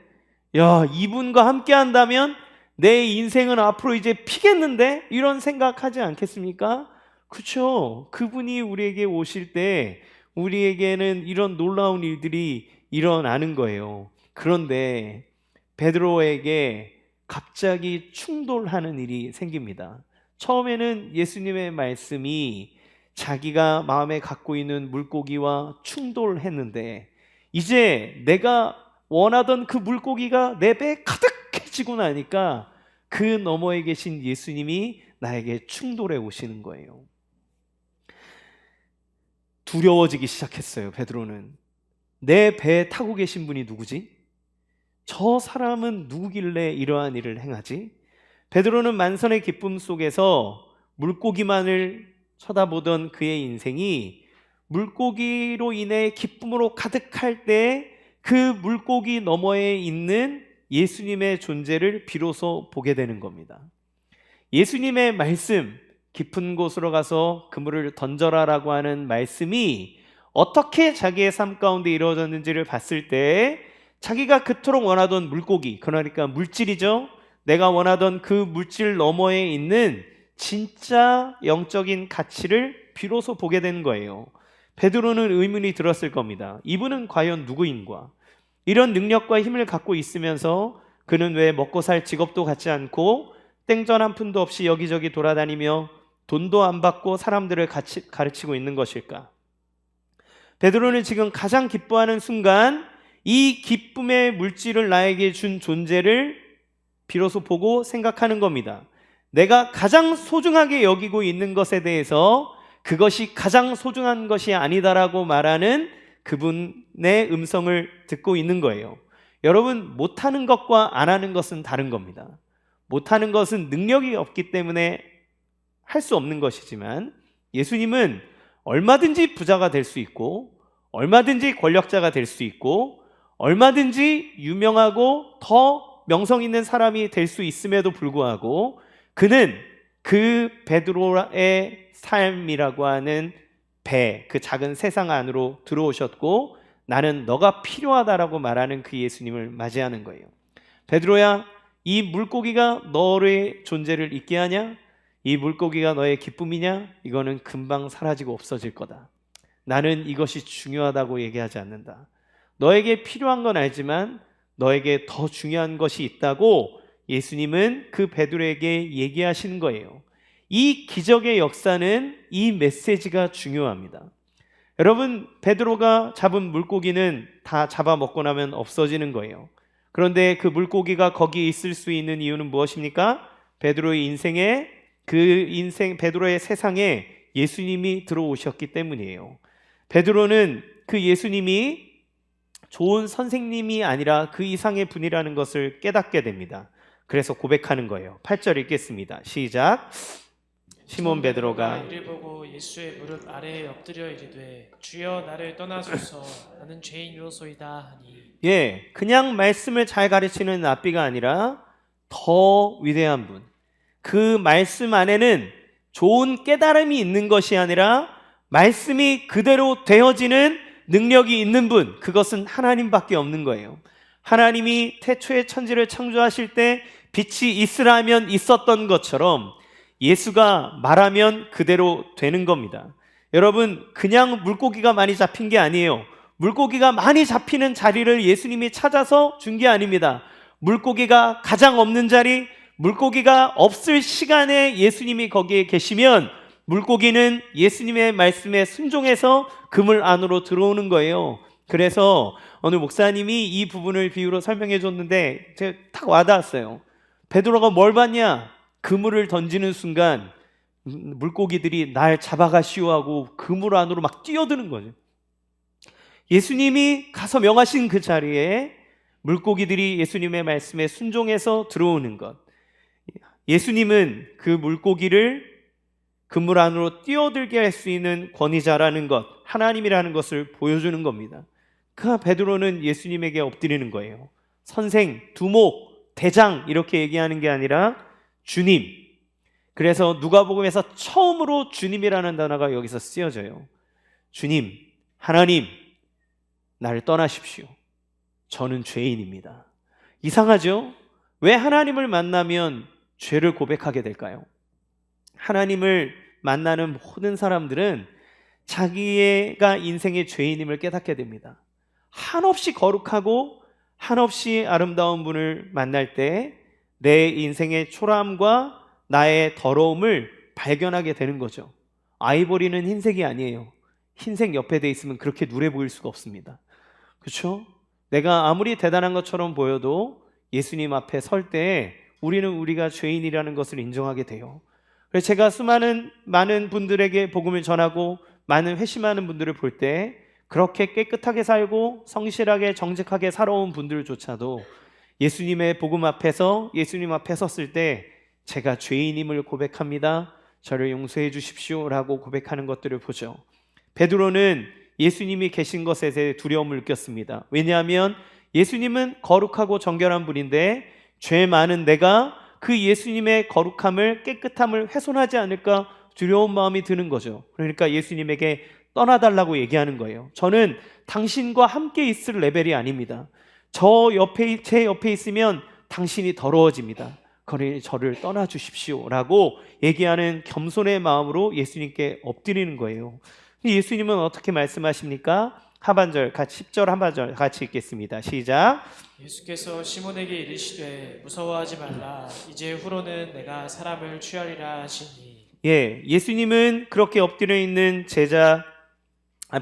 이분과 함께 한다면 내 인생은 앞으로 이제 피겠는데? 이런 생각하지 않겠습니까? 그렇죠. 그분이 우리에게 오실 때 우리에게는 이런 놀라운 일들이 일어나는 거예요. 그런데 베드로에게 갑자기 충돌하는 일이 생깁니다. 처음에는 예수님의 말씀이 자기가 마음에 갖고 있는 물고기와 충돌했는데 이제 내가 원하던 그 물고기가 내 배에 가득해지고 나니까 그 너머에 계신 예수님이 나에게 충돌해 오시는 거예요. 두려워지기 시작했어요. 베드로는 내 배에 타고 계신 분이 누구지? 저 사람은 누구길래 이러한 일을 행하지? 베드로는 만선의 기쁨 속에서 물고기만을 쳐다보던 그의 인생이 물고기로 인해 기쁨으로 가득할 때 그 물고기 너머에 있는 예수님의 존재를 비로소 보게 되는 겁니다. 예수님의 말씀, 깊은 곳으로 가서 그물을 던져라라고 하는 말씀이 어떻게 자기의 삶 가운데 이루어졌는지를 봤을 때 자기가 그토록 원하던 물고기, 그러니까 물질이죠. 내가 원하던 그 물질 너머에 있는 진짜 영적인 가치를 비로소 보게 된 거예요. 베드로는 의문이 들었을 겁니다. 이분은 과연 누구인가? 이런 능력과 힘을 갖고 있으면서 그는 왜 먹고 살 직업도 갖지 않고 땡전 한 푼도 없이 여기저기 돌아다니며 돈도 안 받고 사람들을 가르치고 있는 것일까? 베드로는 지금 가장 기뻐하는 순간 이 기쁨의 물질을 나에게 준 존재를 비로소 보고 생각하는 겁니다. 내가 가장 소중하게 여기고 있는 것에 대해서 그것이 가장 소중한 것이 아니다라고 말하는 그분의 음성을 듣고 있는 거예요. 여러분, 못하는 것과 안 하는 것은 다른 겁니다. 못하는 것은 능력이 없기 때문에 할 수 없는 것이지만 예수님은 얼마든지 부자가 될 수 있고 얼마든지 권력자가 될 수 있고 얼마든지 유명하고 더 명성 있는 사람이 될 수 있음에도 불구하고 그는 그 베드로의 삶이라고 하는 배, 그 작은 세상 안으로 들어오셨고 나는 너가 필요하다라고 말하는 그 예수님을 맞이하는 거예요. 베드로야, 이 물고기가 너의 존재를 잊게 하냐? 이 물고기가 너의 기쁨이냐? 이거는 금방 사라지고 없어질 거다. 나는 이것이 중요하다고 얘기하지 않는다. 너에게 필요한 건 알지만 너에게 더 중요한 것이 있다고 예수님은 그 베드로에게 얘기하시는 거예요. 이 기적의 역사는 이 메시지가 중요합니다. 여러분, 베드로가 잡은 물고기는 다 잡아먹고 나면 없어지는 거예요. 그런데 그 물고기가 거기에 있을 수 있는 이유는 무엇입니까? 베드로의 인생에, 베드로의 세상에 예수님이 들어오셨기 때문이에요. 베드로는 그 예수님이 좋은 선생님이 아니라 그 이상의 분이라는 것을 깨닫게 됩니다. 그래서 고백하는 거예요. 8절 읽겠습니다. 시작. 시몬 베드로가 이를 보고 예수의 무릎 아래에 엎드려 이르되 주여 나를 떠나소서 나는 죄인이로소이다 하니. 그냥 말씀을 잘 가르치는 랍비가 아니라 더 위대한 분. 그 말씀 안에는 좋은 깨달음이 있는 것이 아니라 말씀이 그대로 되어지는 능력이 있는 분, 그것은 하나님밖에 없는 거예요. 하나님이 태초에 천지를 창조하실 때 빛이 있으라면 있었던 것처럼 예수가 말하면 그대로 되는 겁니다. 여러분, 그냥 물고기가 많이 잡힌 게 아니에요. 물고기가 많이 잡히는 자리를 예수님이 찾아서 준 게 아닙니다. 물고기가 가장 없는 자리, 물고기가 없을 시간에 예수님이 거기에 계시면 물고기는 예수님의 말씀에 순종해서 그물 안으로 들어오는 거예요. 그래서 오늘 목사님이 이 부분을 비유로 설명해 줬는데 제가 딱 와닿았어요. 베드로가 뭘 봤냐? 그물을 던지는 순간 물고기들이 날 잡아가시오 하고 그물 안으로 막 뛰어드는 거죠. 예수님이 가서 명하신 그 자리에 물고기들이 예수님의 말씀에 순종해서 들어오는 것. 예수님은 그 물고기를 그물 안으로 뛰어들게 할 수 있는 권위자라는 것, 하나님이라는 것을 보여주는 겁니다. 그 베드로는 예수님에게 엎드리는 거예요. 선생, 두목, 대장 이렇게 얘기하는 게 아니라 주님. 그래서 누가복음에서 처음으로 주님이라는 단어가 여기서 쓰여져요. 주님, 하나님, 나를 떠나십시오. 저는 죄인입니다. 이상하죠? 왜 하나님을 만나면 죄를 고백하게 될까요? 하나님을 만나는 모든 사람들은 자기가 인생의 죄인임을 깨닫게 됩니다. 한없이 거룩하고 한없이 아름다운 분을 만날 때 내 인생의 초라함과 나의 더러움을 발견하게 되는 거죠. 아이보리는 흰색이 아니에요. 흰색 옆에 돼 있으면 그렇게 누래 보일 수가 없습니다. 그렇죠? 내가 아무리 대단한 것처럼 보여도 예수님 앞에 설 때 우리는 우리가 죄인이라는 것을 인정하게 돼요. 그래서 제가 많은 분들에게 복음을 전하고 많은 회심하는 분들을 볼 때 그렇게 깨끗하게 살고 성실하게 정직하게 살아온 분들조차도 예수님의 복음 앞에서 예수님 앞에 섰을 때 제가 죄인임을 고백합니다. 저를 용서해 주십시오 라고 고백하는 것들을 보죠. 베드로는 예수님이 계신 것에 대해 두려움을 느꼈습니다. 왜냐하면 예수님은 거룩하고 정결한 분인데 죄 많은 내가 그 예수님의 거룩함을 깨끗함을 훼손하지 않을까 두려운 마음이 드는 거죠. 그러니까 예수님에게 떠나달라고 얘기하는 거예요. 저는 당신과 함께 있을 레벨이 아닙니다. 제 옆에 있으면 당신이 더러워집니다. 그러니 저를 떠나주십시오 라고 얘기하는 겸손의 마음으로 예수님께 엎드리는 거예요. 예수님은 어떻게 말씀하십니까? 하반절, 10절 하반절 같이 읽겠습니다. 시작. 예수께서 시몬에게 이르시되 무서워하지 말라 이제 후로는 내가 사람을 취하리라 하시니. 예수님은 그렇게 엎드려 있는 제자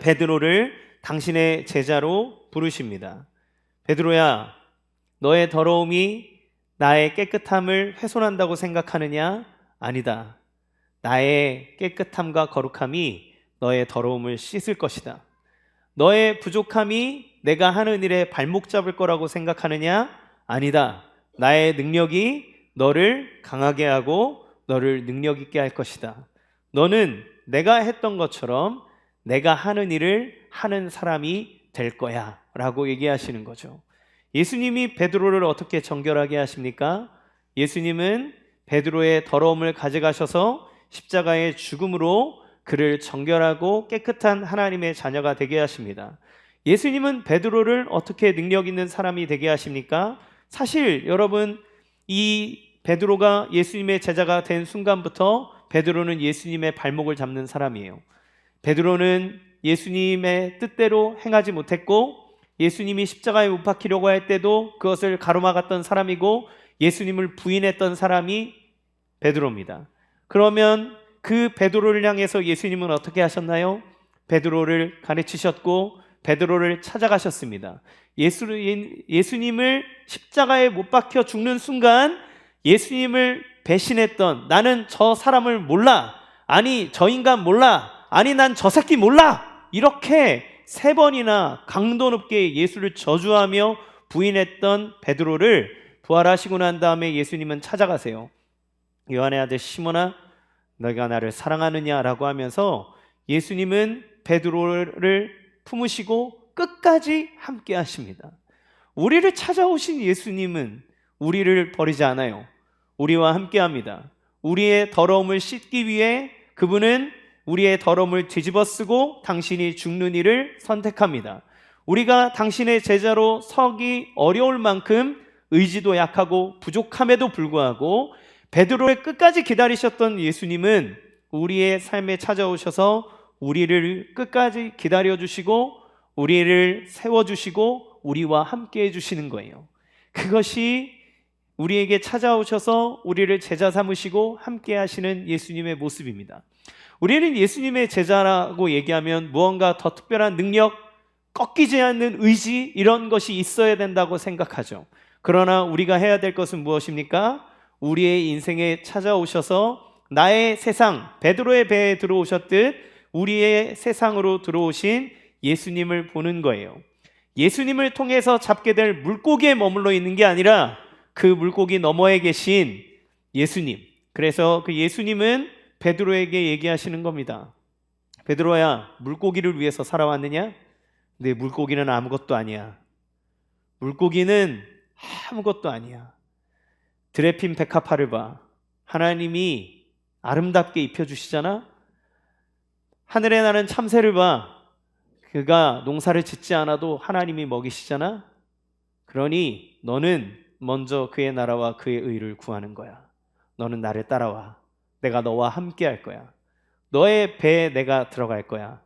베드로를 당신의 제자로 부르십니다. 베드로야, 너의 더러움이 나의 깨끗함을 훼손한다고 생각하느냐? 아니다. 나의 깨끗함과 거룩함이 너의 더러움을 씻을 것이다. 너의 부족함이 내가 하는 일에 발목 잡을 거라고 생각하느냐? 아니다. 나의 능력이 너를 강하게 하고 너를 능력 있게 할 것이다. 너는 내가 했던 것처럼 내가 하는 일을 하는 사람이 될 거야 라고 얘기하시는 거죠. 예수님이 베드로를 어떻게 정결하게 하십니까? 예수님은 베드로의 더러움을 가져가셔서 십자가의 죽음으로 그를 정결하고 깨끗한 하나님의 자녀가 되게 하십니다. 예수님은 베드로를 어떻게 능력 있는 사람이 되게 하십니까? 사실 여러분, 이 베드로가 예수님의 제자가 된 순간부터 베드로는 예수님의 발목을 잡는 사람이에요. 베드로는 예수님의 뜻대로 행하지 못했고, 예수님이 십자가에 못 박히려고 할 때도 그것을 가로막았던 사람이고, 예수님을 부인했던 사람이 베드로입니다. 그러면 그 베드로를 향해서 예수님은 어떻게 하셨나요? 베드로를 가르치셨고 베드로를 찾아가셨습니다. 예수님을 십자가에 못 박혀 죽는 순간 예수님을 배신했던, 나는 저 사람을 몰라, 아니 저 인간 몰라, 아니 난 저 새끼 몰라, 이렇게 3번이나 강도 높게 예수를 저주하며 부인했던 베드로를 부활하시고 난 다음에 예수님은 찾아가세요. 요한의 아들 시몬아, 너가 나를 사랑하느냐라고 하면서 예수님은 베드로를 품으시고 끝까지 함께 하십니다. 우리를 찾아오신 예수님은 우리를 버리지 않아요. 우리와 함께 합니다. 우리의 더러움을 씻기 위해 그분은 우리의 더러움을 뒤집어 쓰고 당신이 죽는 일을 선택합니다. 우리가 당신의 제자로 서기 어려울 만큼 의지도 약하고 부족함에도 불구하고 베드로의 끝까지 기다리셨던 예수님은 우리의 삶에 찾아오셔서 우리를 끝까지 기다려주시고 우리를 세워주시고 우리와 함께 해주시는 거예요. 그것이 우리에게 찾아오셔서 우리를 제자 삼으시고 함께 하시는 예수님의 모습입니다. 우리는 예수님의 제자라고 얘기하면 무언가 더 특별한 능력, 꺾이지 않는 의지, 이런 것이 있어야 된다고 생각하죠. 그러나 우리가 해야 될 것은 무엇입니까? 우리의 인생에 찾아오셔서 나의 세상, 베드로의 배에 들어오셨듯 우리의 세상으로 들어오신 예수님을 보는 거예요. 예수님을 통해서 잡게 될 물고기에 머물러 있는 게 아니라 그 물고기 너머에 계신 예수님. 그래서 그 예수님은 베드로에게 얘기하시는 겁니다. 베드로야, 물고기를 위해서 살아왔느냐? 근데 물고기는 아무것도 아니야. 물고기는 아무것도 아니야. 드레핀 백합화를 봐. 하나님이 아름답게 입혀주시잖아. 하늘에 나는 참새를 봐. 그가 농사를 짓지 않아도 하나님이 먹이시잖아. 그러니 너는 먼저 그의 나라와 그의 의를 구하는 거야. 너는 나를 따라와. 내가 너와 함께 할 거야. 너의 배에 내가 들어갈 거야.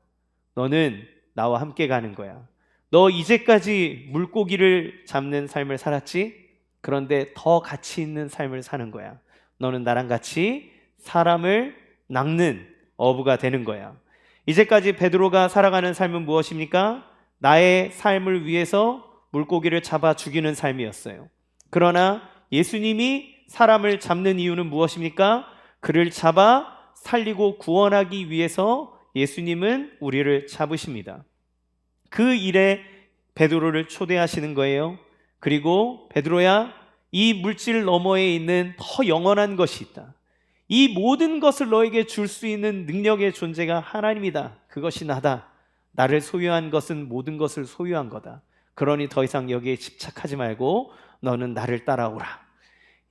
너는 나와 함께 가는 거야. 너 이제까지 물고기를 잡는 삶을 살았지? 그런데 더 가치 있는 삶을 사는 거야. 너는 나랑 같이 사람을 낚는 어부가 되는 거야. 이제까지 베드로가 살아가는 삶은 무엇입니까? 나의 삶을 위해서 물고기를 잡아 죽이는 삶이었어요. 그러나 예수님이 사람을 잡는 이유는 무엇입니까? 그를 잡아 살리고 구원하기 위해서 예수님은 우리를 잡으십니다. 그 일에 베드로를 초대하시는 거예요. 그리고 베드로야, 이 물질 너머에 있는 더 영원한 것이 있다. 이 모든 것을 너에게 줄 수 있는 능력의 존재가 하나님이다. 그것이 나다. 나를 소유한 것은 모든 것을 소유한 거다. 그러니 더 이상 여기에 집착하지 말고 너는 나를 따라오라.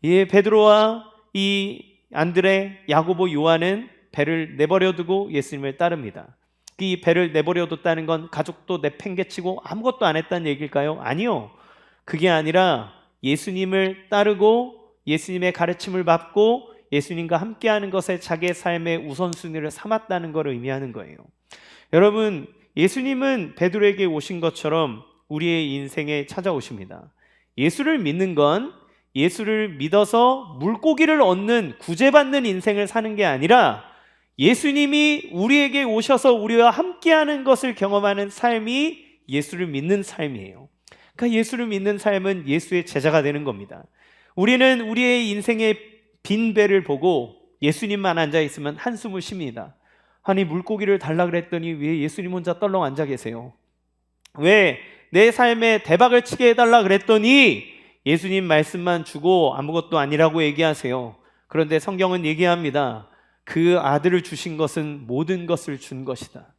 이 베드로와 이 안드레, 야고보, 요한은 배를 내버려 두고 예수님을 따릅니다. 이 배를 내버려 뒀다는 건 가족도 내팽개치고 아무것도 안 했다는 얘기일까요? 아니요. 그게 아니라 예수님을 따르고 예수님의 가르침을 받고 예수님과 함께하는 것에 자기의 삶의 우선순위를 삼았다는 것을 의미하는 거예요. 여러분, 예수님은 베드로에게 오신 것처럼 우리의 인생에 찾아오십니다. 예수를 믿는 건 예수를 믿어서 물고기를 얻는, 구제받는 인생을 사는 게 아니라 예수님이 우리에게 오셔서 우리와 함께하는 것을 경험하는 삶이 예수를 믿는 삶이에요. 그러니까 예수를 믿는 삶은 예수의 제자가 되는 겁니다. 우리는 우리의 인생의 빈 배를 보고 예수님만 앉아 있으면 한숨을 쉽니다. 아니, 물고기를 달라 그랬더니 왜 예수님 혼자 떨렁 앉아 계세요? 왜 내 삶에 대박을 치게 해달라 그랬더니 예수님 말씀만 주고 아무것도 아니라고 얘기하세요? 그런데 성경은 얘기합니다. 그 아들을 주신 것은 모든 것을 준 것이다.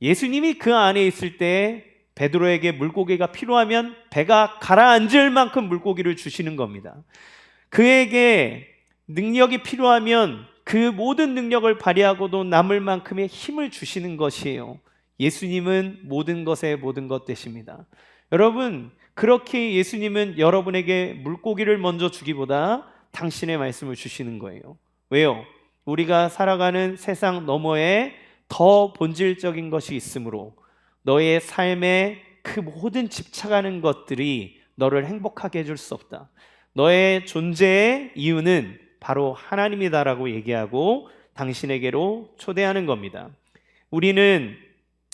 예수님이 그 안에 있을 때 베드로에게 물고기가 필요하면 배가 가라앉을 만큼 물고기를 주시는 겁니다. 그에게 능력이 필요하면 그 모든 능력을 발휘하고도 남을 만큼의 힘을 주시는 것이에요. 예수님은 모든 것의 모든 것 되십니다. 여러분, 그렇게 예수님은 여러분에게 물고기를 먼저 주기보다 당신의 말씀을 주시는 거예요. 왜요? 우리가 살아가는 세상 너머에 더 본질적인 것이 있으므로 너의 삶에 그 모든 집착하는 것들이 너를 행복하게 해줄 수 없다. 너의 존재의 이유는 바로 하나님이다라고 얘기하고 당신에게로 초대하는 겁니다. 우리는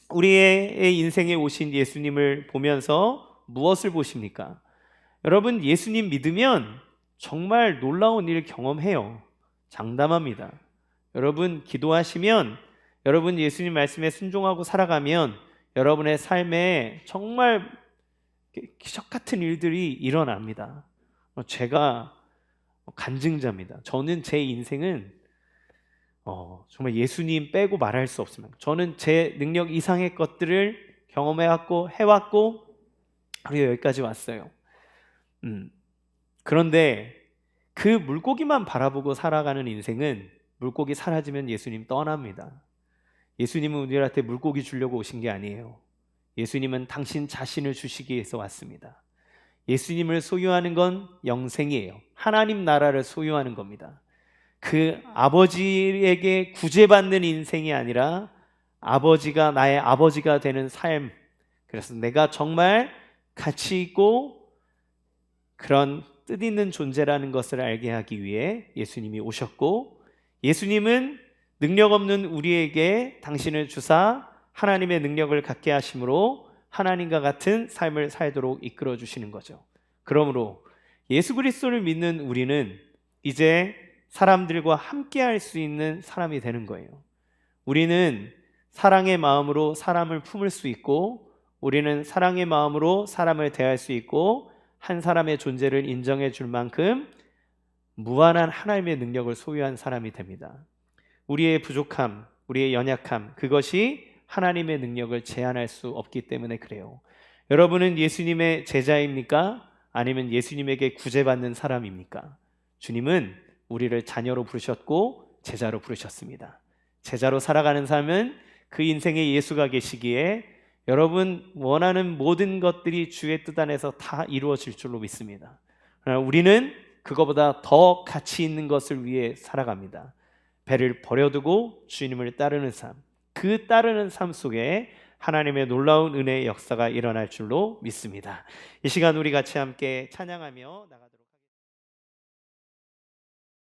우리의 인생에 오신 예수님을 보면서 무엇을 보십니까? 여러분, 예수님 믿으면 정말 놀라운 일 경험해요. 장담합니다. 여러분, 기도하시면, 여러분 예수님 말씀에 순종하고 살아가면 여러분의 삶에 정말 기적 같은 일들이 일어납니다. 제가 간증자입니다. 저는 제 인생은 정말 예수님 빼고 말할 수 없습니다. 저는 제 능력 이상의 것들을 경험해왔고 해왔고 그리고 여기까지 왔어요. 그런데 그 물고기만 바라보고 살아가는 인생은 물고기 사라지면 예수님 떠납니다. 예수님은 우리한테 물고기 주려고 오신 게 아니에요. 예수님은 당신 자신을 주시기 위해서 왔습니다. 예수님을 소유하는 건 영생이에요. 하나님 나라를 소유하는 겁니다. 그 아버지에게 구제받는 인생이 아니라 아버지가 나의 아버지가 되는 삶. 그래서 내가 정말 가치 있고 그런 뜻있는 존재라는 것을 알게 하기 위해 예수님이 오셨고, 예수님은 능력 없는 우리에게 당신을 주사 하나님의 능력을 갖게 하심으로 하나님과 같은 삶을 살도록 이끌어 주시는 거죠. 그러므로 예수 그리스도를 믿는 우리는 이제 사람들과 함께 할 수 있는 사람이 되는 거예요. 우리는 사랑의 마음으로 사람을 품을 수 있고, 우리는 사랑의 마음으로 사람을 대할 수 있고, 한 사람의 존재를 인정해 줄 만큼 무한한 하나님의 능력을 소유한 사람이 됩니다. 우리의 부족함, 우리의 연약함, 그것이 하나님의 능력을 제한할 수 없기 때문에 그래요. 여러분은 예수님의 제자입니까? 아니면 예수님에게 구제받는 사람입니까? 주님은 우리를 자녀로 부르셨고 제자로 부르셨습니다. 제자로 살아가는 삶은 그 인생에 예수가 계시기에 여러분 원하는 모든 것들이 주의 뜻 안에서 다 이루어질 줄로 믿습니다. 그러나 우리는 그거보다 더 가치 있는 것을 위해 살아갑니다. 배를 버려두고 주님을 따르는 삶, 그 따르는 삶 속에 하나님의 놀라운 은혜의 역사가 일어날 줄로 믿습니다. 이 시간 우리 같이 함께 찬양하며 나가도록